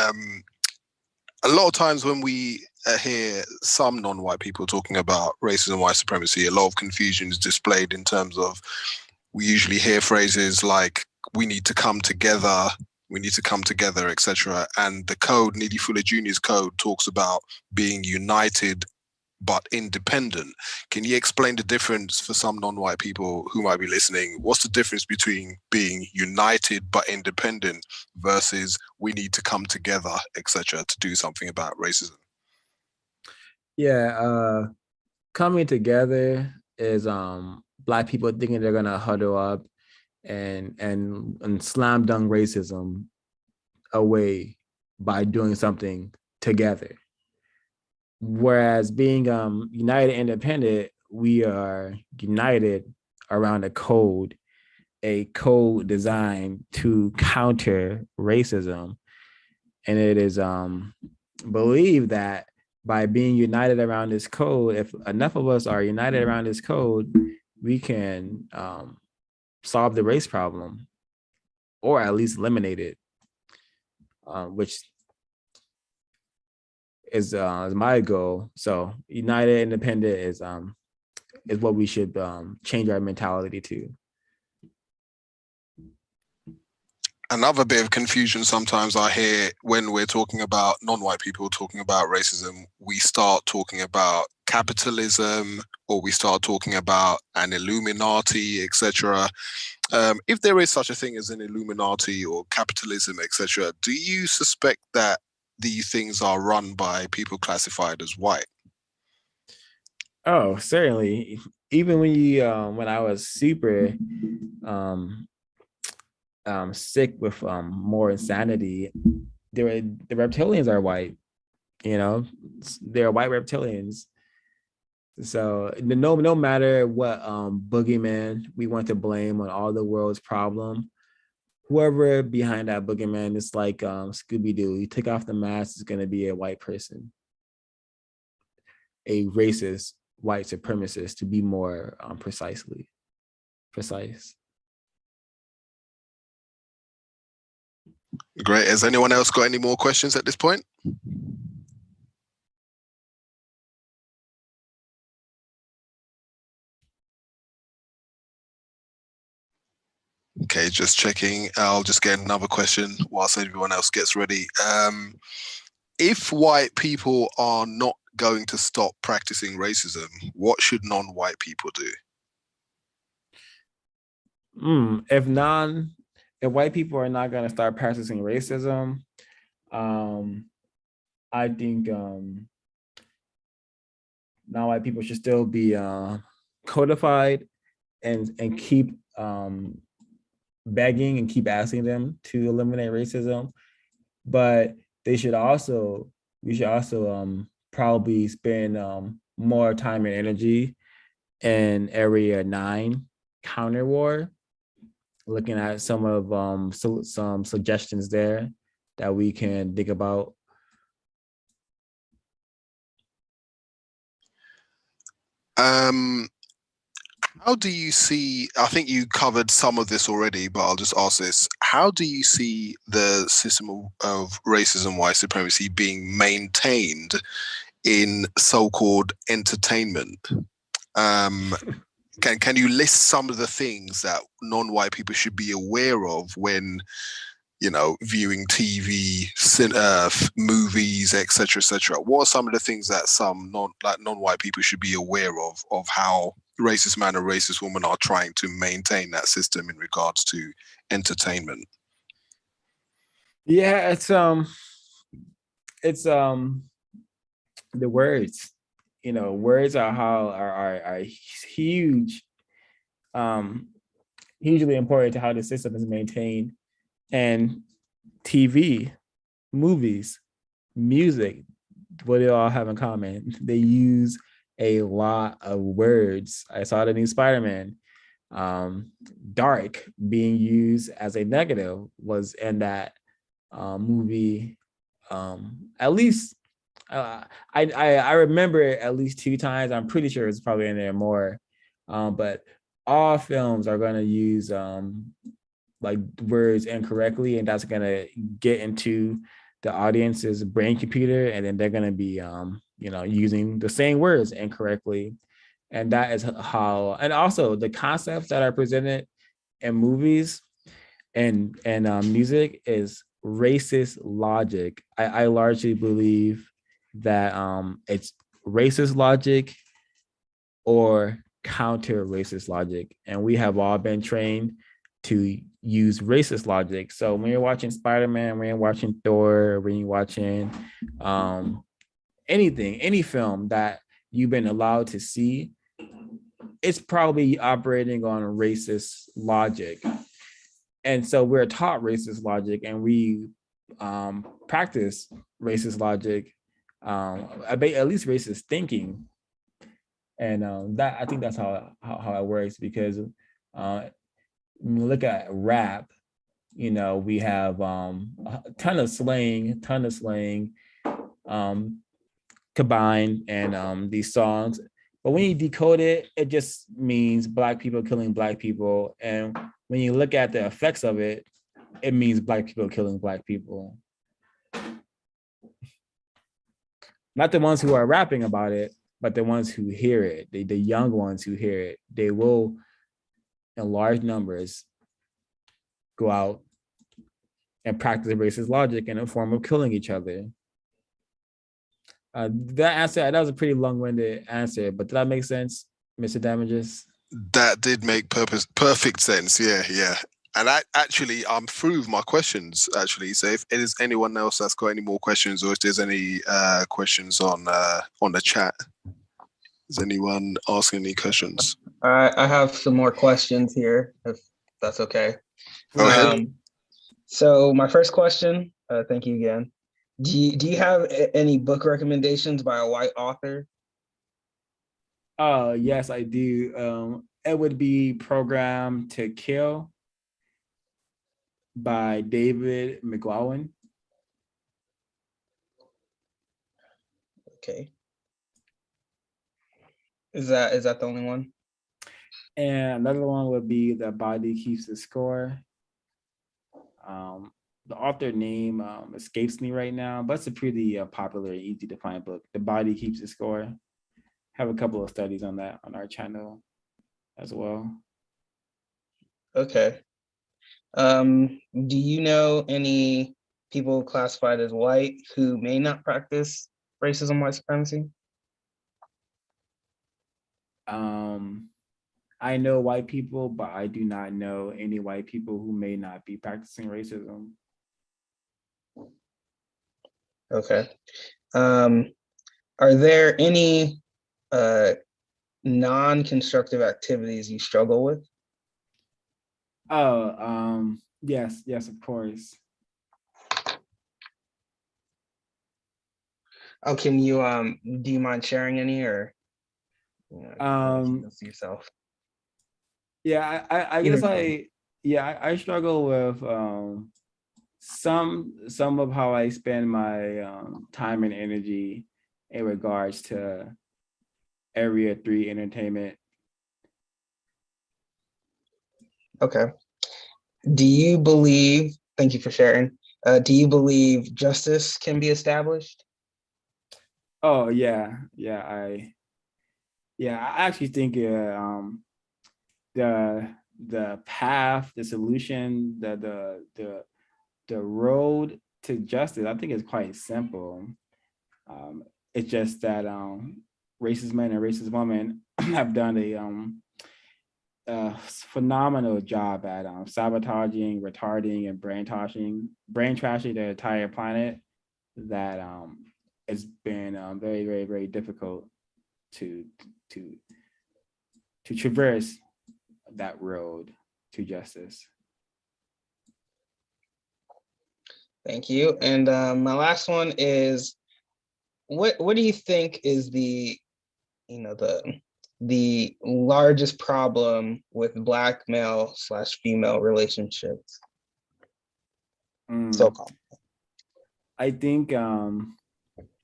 Speaker 2: a lot of times when we hear some non-white people talking about racism, white supremacy, a lot of confusion is displayed in terms of, we usually hear phrases like, we need to come together, etc. And the code, Neely Fuller Jr.'s code, talks about being united but independent. Can you explain the difference for some non-white people who might be listening? What's the difference between being united but independent versus we need to come together, etc., to do something about racism?
Speaker 3: Yeah, coming together is Black people thinking they're gonna huddle up and slam dunk racism away by doing something together. Whereas being united independent, we are united around a code designed to counter racism. And it is believed that by being united around this code, if enough of us are united around this code, we can solve the race problem, or at least eliminate it, which is my goal. So united independent is what we should change our mentality to.
Speaker 2: Another bit of confusion sometimes I hear when we're talking about non-white people talking about racism, we start talking about capitalism, or we start talking about an Illuminati, etc. If there is such a thing as an Illuminati or capitalism, etc., do you suspect that these things are run by people classified as white?
Speaker 3: Oh, certainly. Even when I was super sick with more insanity, the reptilians are white. They're white reptilians. So no matter what boogeyman we want to blame on all the world's problem, whoever behind that boogeyman is like Scooby-Doo. You take off the mask, it's going to be a white person, a racist white supremacist, to be more precise.
Speaker 2: Great. Has anyone else got any more questions at this point? Okay, just checking. I'll just get another question whilst everyone else gets ready. If white people are not going to stop practicing racism, what should non-white people do?
Speaker 3: If white people are not going to start practicing racism, I think non-white people should still be codified and keep begging and keep asking them to eliminate racism. But we should also probably spend more time and energy in Area 9 counter war, looking at some of some suggestions there that we can think about.
Speaker 2: How do you see, I think you covered some of this already, but I'll just ask this. How do you see the system of racism, white supremacy being maintained in so-called entertainment? Can you list some of the things that non-white people should be aware of when, viewing TV, movies, etc., etc.? What are some of the things that some non-white people should be aware of how racist man and racist woman are trying to maintain that system in regards to entertainment?
Speaker 3: Yeah, it's the words. Words are huge, hugely important to how the system is maintained. And TV, movies, music, what do they all have in common? They use a lot of words. I saw the new Spider-Man. Dark being used as a negative was in that movie. At least I remember it at least 2 times. I'm pretty sure it's probably in there more. But all films are going to use like words incorrectly, and that's going to get into the audience's brain computer, and then they're going to be using the same words incorrectly. And that is how, and also the concepts that are presented in movies and music is racist logic. I largely believe that it's racist logic or counter racist logic. And we have all been trained to use racist logic. So when you're watching Spider-Man, when you're watching Thor, when you're watching anything, any film that you've been allowed to see, it's probably operating on racist logic. And so we're taught racist logic and we practice racist logic, at least racist thinking. And that, I think that's how it works, because when you look at rap, you know, we have a ton of slang combined and these songs. But when you decode it, it just means Black people killing Black people. And when you look at the effects of it, it means Black people killing Black people. Not the ones who are rapping about it, but the ones who hear it, the young ones who hear it, they will, in large numbers, go out and practice racist logic in a form of killing each other. That was a pretty long-winded answer, but did that make sense, Mr. Damages?
Speaker 2: That did make perfect sense. Yeah. And I'm through with my questions, actually. So if there's anyone else that's got any more questions, or if there's any questions on the chat, is anyone asking any questions?
Speaker 5: All right, I have some more questions here, if that's okay.
Speaker 2: Go ahead.
Speaker 5: So my first question, thank you again. Do you have any book recommendations by a white author?
Speaker 3: Yes, I do. It would be Program to Kill by David McGowan.
Speaker 5: Okay. Is that the only one?
Speaker 3: And another one would be The Body Keeps the Score. The author name escapes me right now, but it's a pretty popular, easy to find book. The Body Keeps the Score. Have a couple of studies on that on our channel as well.
Speaker 5: Okay. Do you know any people classified as white who may not practice racism, white supremacy?
Speaker 3: I know white people, but I do not know any white people who may not be practicing racism.
Speaker 5: Okay. Are there any non-constructive activities you struggle with?
Speaker 3: Yes, of course.
Speaker 5: Oh, can you do you mind sharing any, or keep those to yourself?
Speaker 3: Yeah, I guess I struggle with some of how I spend my time and energy in regards to Area 3 entertainment.
Speaker 5: Okay. Do you believe, thank you for sharing, do you believe justice can be established?
Speaker 3: Oh yeah, I actually think the path, the solution, the road to justice, I think is quite simple. It's just that racist men and racist women have done a phenomenal job at sabotaging, retarding, and brain trashing the entire planet. That it's been very, very, very difficult to traverse that road to justice.
Speaker 5: Thank you. And my last one is, what do you think is the largest problem with Black male/female relationships? So-called.
Speaker 3: I think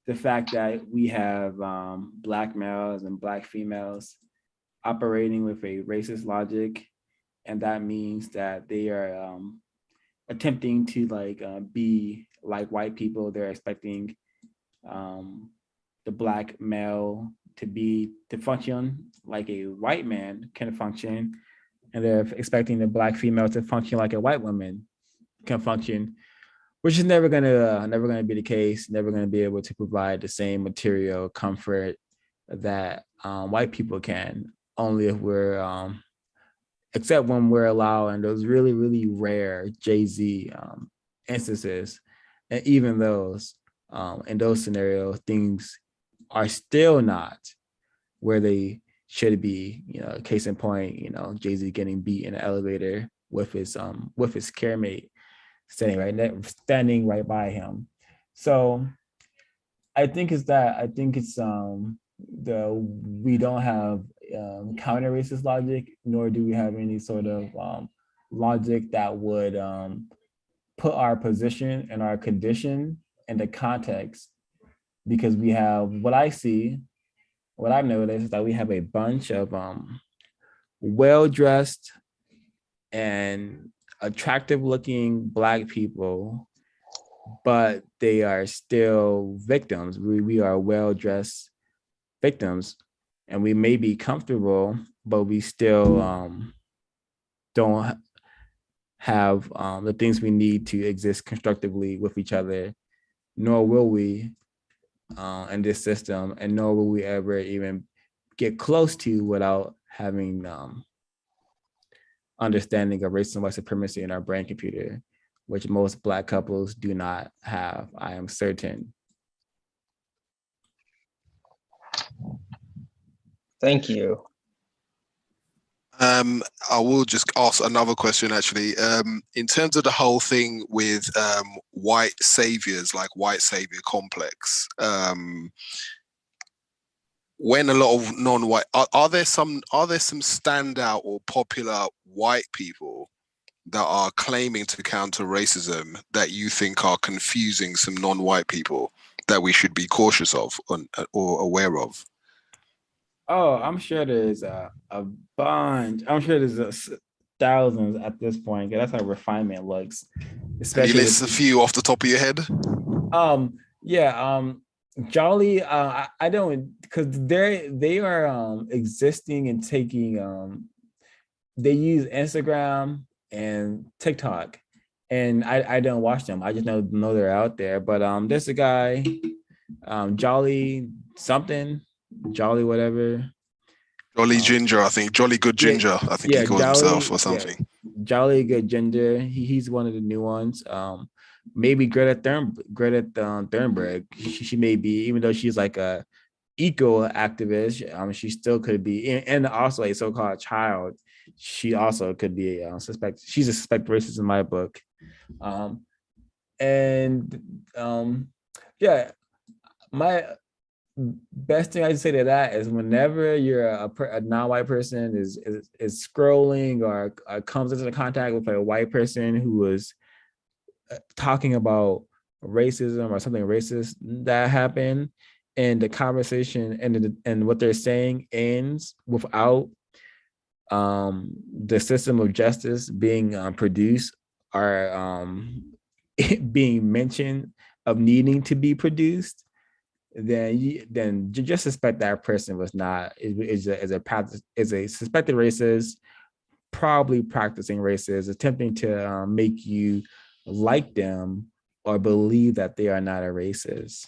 Speaker 3: the fact that we have Black males and Black females operating with a racist logic, and that means that they are attempting to be like white people. They're expecting the Black male to function like a white man can function, and they're expecting the Black female to function like a white woman can function, which is never gonna be the case. Never gonna be able to provide the same material comfort that white people can, only if we're except when we're allowing those really, really rare Jay-Z instances. And even those, in those scenarios, things are still not where they should be. Case in point, Jay-Z getting beat in the elevator with his care mate standing right by him. So I think it's we don't have counter racist logic, nor do we have any sort of logic that would put our position and our condition into context, because we have what I've noticed is that we have a bunch of well-dressed and attractive looking Black people, but they are still victims. We are well-dressed victims, and we may be comfortable, but we still don't have the things we need to exist constructively with each other, nor will we in this system, and nor will we ever even get close to without having understanding of racism and white supremacy in our brain computer, which most Black couples do not have, I am certain.
Speaker 5: Thank you.
Speaker 2: I will just ask another question, actually. In terms of the whole thing with white saviors, like white savior complex, when a lot of non-white, are there some standout or popular white people that are claiming to counter racism that you think are confusing some non-white people that we should be cautious of or aware of?
Speaker 3: Oh, I'm sure there's a bunch. I'm sure there's thousands at this point. That's how refinement looks.
Speaker 2: Can you list a few off the top of your head?
Speaker 3: Jolly. I don't, because they are existing and taking. They use Instagram and TikTok, and I don't watch them. I just know they're out there. But there's a guy, Jolly something. Jolly whatever.
Speaker 2: Jolly Ginger, I think. Jolly Good Ginger, I think he calls himself or something.
Speaker 3: Yeah, Jolly Good Ginger. He's one of the new ones. Maybe Greta Thunberg. She may be, even though she's like a eco activist, she still could be, and also a so-called child. She also could be suspect. She's a suspect racist in my book. My best thing I say to that is, whenever you're a non-white person is scrolling or comes into contact with a white person who is talking about racism or something racist that happened, and the conversation and what they're saying ends without the system of justice being produced or being mentioned of needing to be produced, then you just suspect that person was not is a suspected racist, probably practicing racist, attempting to make you like them or believe that they are not a racist.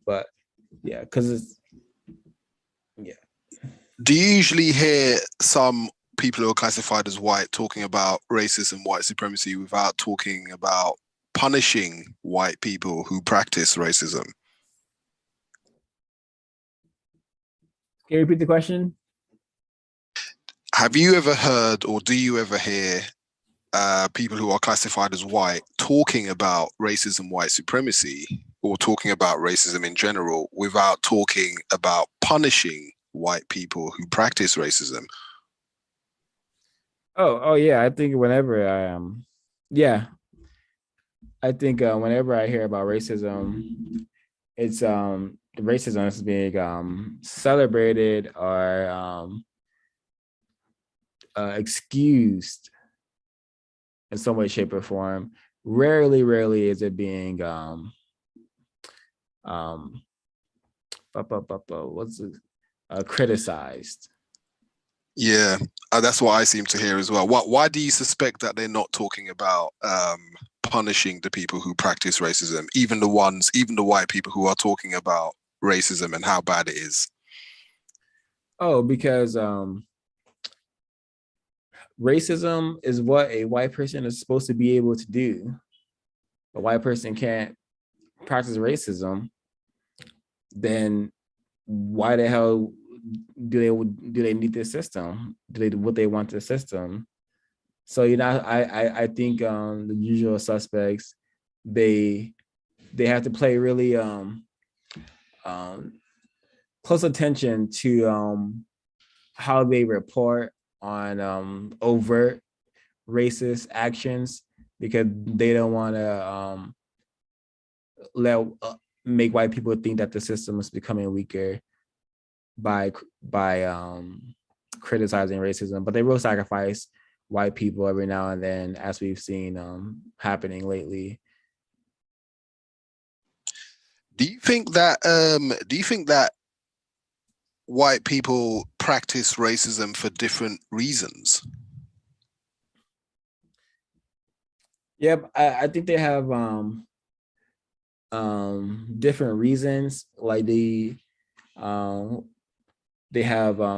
Speaker 3: But yeah, because it's
Speaker 2: Do you usually hear some people who are classified as white talking about racism, white supremacy, without talking about punishing white people who practice racism?
Speaker 3: Can you repeat the question?
Speaker 2: Have you ever heard, or do you ever hear people who are classified as white talking about racism, white supremacy, or talking about racism in general without talking about punishing white people who practice racism?
Speaker 3: Oh yeah. I think whenever whenever I hear about racism, it's racism is being celebrated or excused in some way, shape, or form. Rarely is it being criticized.
Speaker 2: Yeah, that's what I seem to hear as well. Why do you suspect that they're not talking about punishing the people who practice racism, even the white people who are talking about racism and how bad it is?
Speaker 3: Oh, because racism is what a white person is supposed to be able to do. A white person can't practice racism, then why the hell do they need this system? What they want the system? So I think the usual suspects, they have to play really close attention to how they report on overt racist actions, because they don't want to make white people think that the system is becoming weaker by criticizing racism, but they will sacrifice white people every now and then, as we've seen happening lately.
Speaker 2: Do you think that white people practice racism for different reasons?
Speaker 3: Yep, I think they have different reasons. Like they have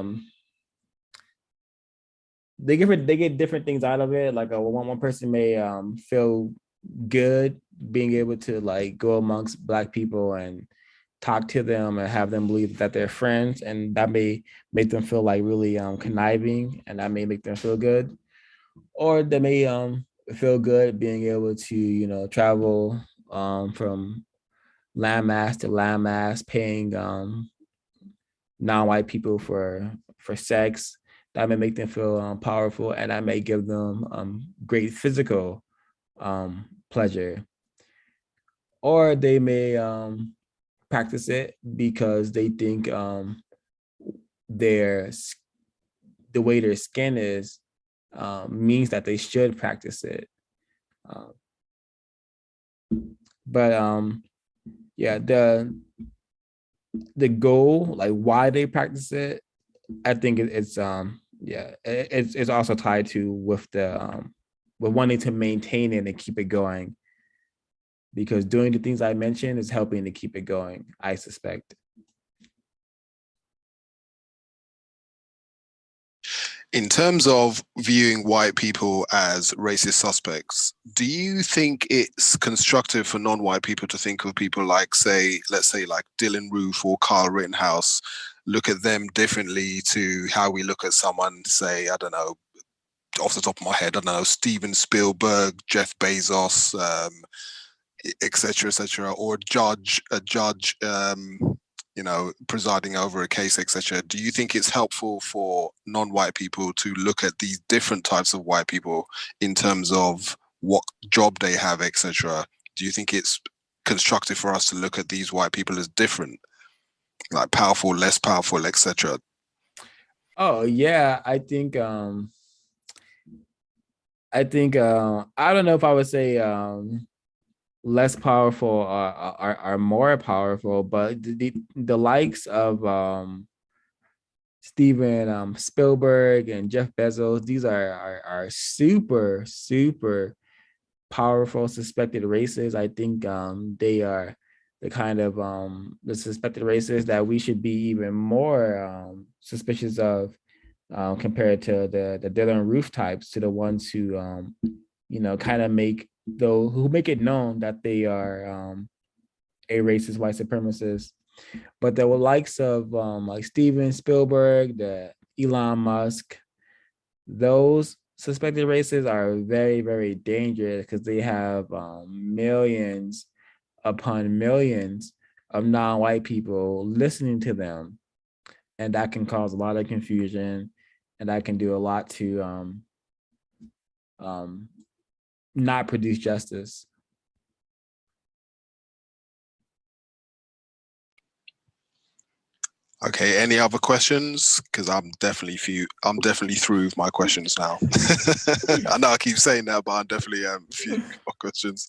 Speaker 3: they get different things out of it. Like one person may feel good being able to like go amongst Black people and talk to them and have them believe that they're friends, and that may make them feel like really conniving, and that may make them feel good. Or they may feel good being able to travel from landmass to landmass, paying non-white people for sex. That may make them feel powerful, and that may give them great physical pleasure. Or they may practice it because they think the way their skin is means that they should practice it. But yeah, the goal, like why they practice it, I think it's also tied to with wanting to maintain it and keep it going, because doing the things I mentioned is helping to keep it going, I suspect.
Speaker 2: In terms of viewing white people as racist suspects, do you think it's constructive for non-white people to think of people like, let's say like Dylan Roof or Kyle Rittenhouse, look at them differently to how we look at someone, say, I don't know, off the top of my head, I don't know, Steven Spielberg, Jeff Bezos, et cetera, or a judge, presiding over a case, etc. Do you think it's helpful for non-white people to look at these different types of white people in terms of what job they have, etc.? Do you think it's constructive for us to look at these white people as different, like powerful, less powerful, etc.?
Speaker 3: Oh yeah, I think I don't know if I would say less powerful are more powerful, but the likes of Steven Spielberg and Jeff Bezos, these are super powerful suspected races. I think they are the kind of the suspected races that we should be even more suspicious of compared to the Dylan Roof types, to the ones who kind of make it known that they are a racist white supremacist. But there were likes of like Steven Spielberg, the Elon Musk, those suspected racists are very, very dangerous because they have millions upon millions of non-white people listening to them. And that can cause a lot of confusion, and that can do a lot to not produce justice.
Speaker 2: Okay, any other questions? Because I'm definitely through with my questions now. I know I keep saying that, but I'm definitely few more questions.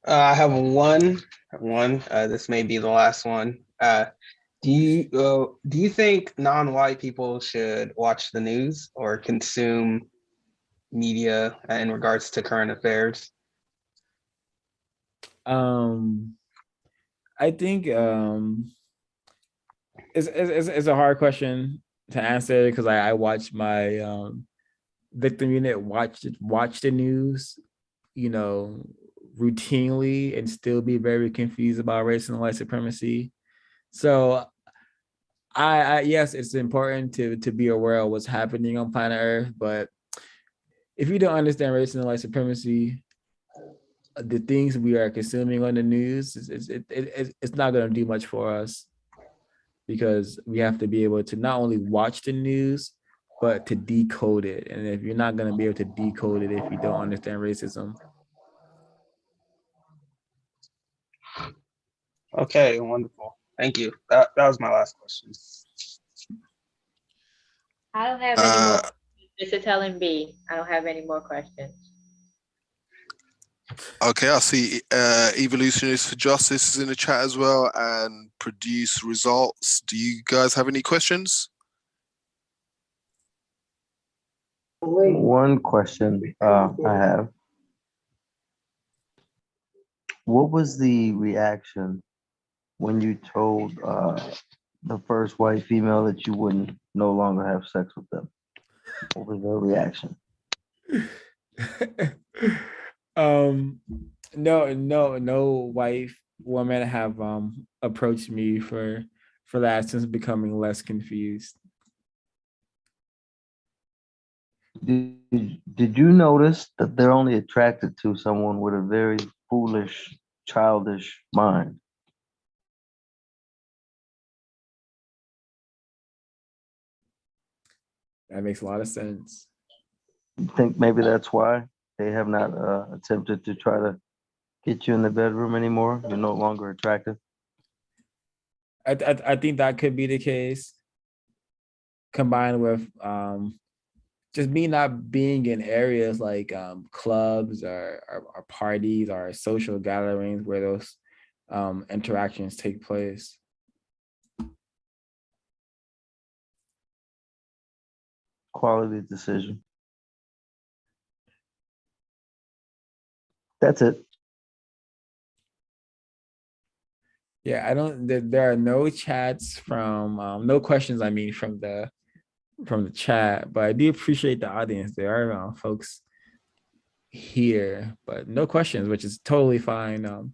Speaker 5: I have one. This may be the last one. Do you think non-white people should watch the news or consume media in regards to current affairs?
Speaker 3: I think it's a hard question to answer because I watch my victim unit watch the news, you know, routinely and still be very confused about race and white supremacy. So I yes, it's important to be aware of what's happening on planet Earth, but if you don't understand race and white supremacy, the things we are consuming on the news, it's not going to do much for us because we have to be able to not only watch the news, but to decode it. And if you're not going to be able to decode it if you don't understand racism.
Speaker 5: Okay, wonderful. Thank you. That was my last question.
Speaker 4: I don't have any more. Mr. Tellen B. I don't have any more questions.
Speaker 2: Okay, I see Evolutionists for Justice is in the chat as well, and Produce Results. Do you guys have any questions?
Speaker 7: One question I have. What was the reaction when you told the first white female that you wouldn't no longer have sex with them? What was their reaction?
Speaker 3: No white women have approached me for that since becoming less confused.
Speaker 7: Did you notice that they're only attracted to someone with a very foolish, childish mind?
Speaker 3: That makes a lot of sense.
Speaker 7: You think maybe that's why they have not attempted to try to get you in the bedroom anymore? You're no longer attractive?
Speaker 3: I think that could be the case, combined with just me not being in areas like clubs or parties or social gatherings where those interactions take place.
Speaker 7: Quality decision. That's it.
Speaker 3: Yeah, I don't. There are no chats from no questions. I mean, from the chat, but I do appreciate the audience. There are folks here, but no questions, which is totally fine.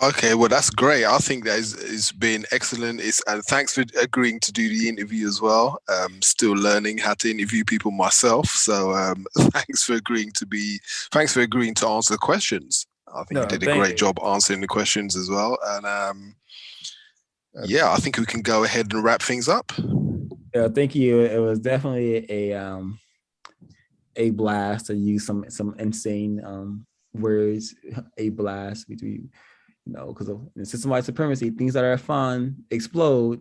Speaker 2: Okay, well, that's great. I think that has been excellent. And thanks for agreeing to do the interview as well. Still learning how to interview people myself. So thanks for agreeing to answer the questions. I think you did a great job answering the questions as well. And yeah, I think we can go ahead and wrap things up.
Speaker 3: Yeah, thank you. It was definitely a blast to use some insane words. A blast between, because of system white supremacy, things that are fun explode.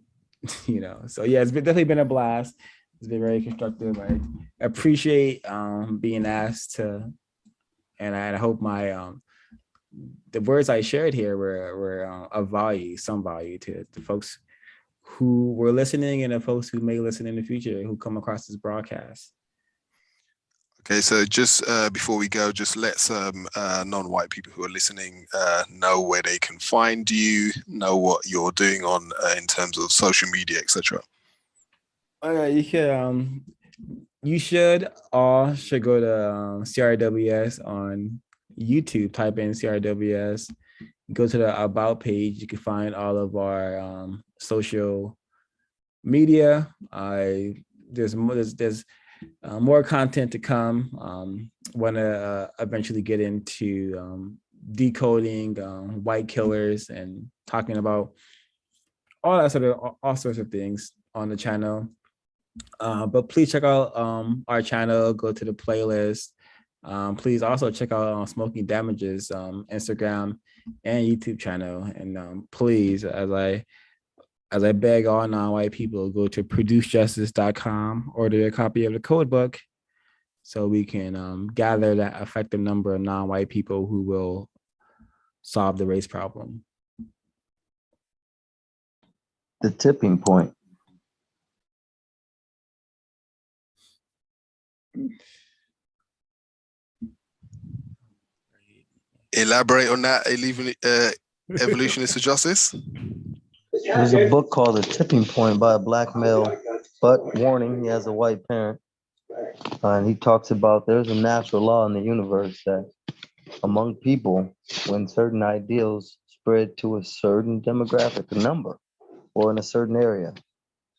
Speaker 3: So yeah, it's definitely been a blast. It's been very constructive. I appreciate being asked to, and I hope my the words I shared here were of value, some value to the folks who were listening and the folks who may listen in the future who come across this broadcast.
Speaker 2: Okay, so just before we go, just let some non-white people who are listening know where they can find you, know what you're doing on in terms of social media, etc.
Speaker 3: You can. You should go to CRWS on YouTube. Type in CRWS. Go to the About page. You can find all of our social media. There's more content to come. Want to eventually get into decoding white killers and talking about all sorts of things on the channel. But please check out our channel. Go to the playlist. Please also check out Smoking Damages Instagram and YouTube channel. And please, as I beg all non-white people, go to producejustice.com, order a copy of the code book so we can gather that effective number of non-white people who will solve the race problem.
Speaker 7: The tipping point.
Speaker 2: Elaborate on that, Evolutionists of Justice?
Speaker 7: There's a book called The Tipping Point by a black male, but warning, he has a white parent. And he talks about there's a natural law in the universe that among people, when certain ideals spread to a certain demographic, a number, or in a certain area,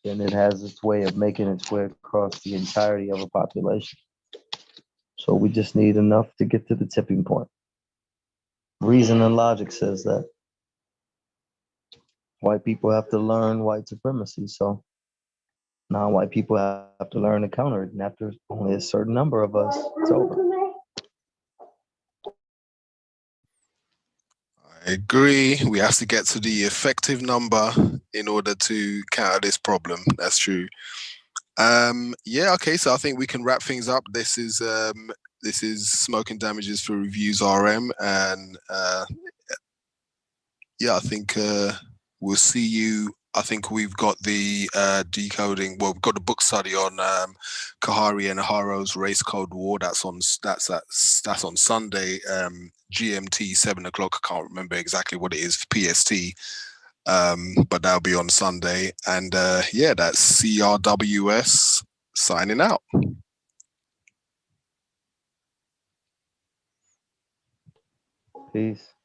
Speaker 7: then it has its way of making its way across the entirety of a population. So we just need enough to get to the tipping point. Reason and logic says that. White people have to learn white supremacy, so non-white people have to learn to counter it. And after only a certain number of us, it's over.
Speaker 2: I agree. We have to get to the effective number in order to counter this problem. That's true. Yeah, okay, so I think we can wrap things up. This is Smoking Damages for Reviews RM, and yeah, I think we'll see you. I think we've got the decoding. Well, we've got the book study on Kahari and Haro's Race Code War. That's on Sunday, GMT 7 o'clock. I can't remember exactly what it is for PST, but that'll be on Sunday. And yeah, that's CRWS signing out.
Speaker 7: Peace.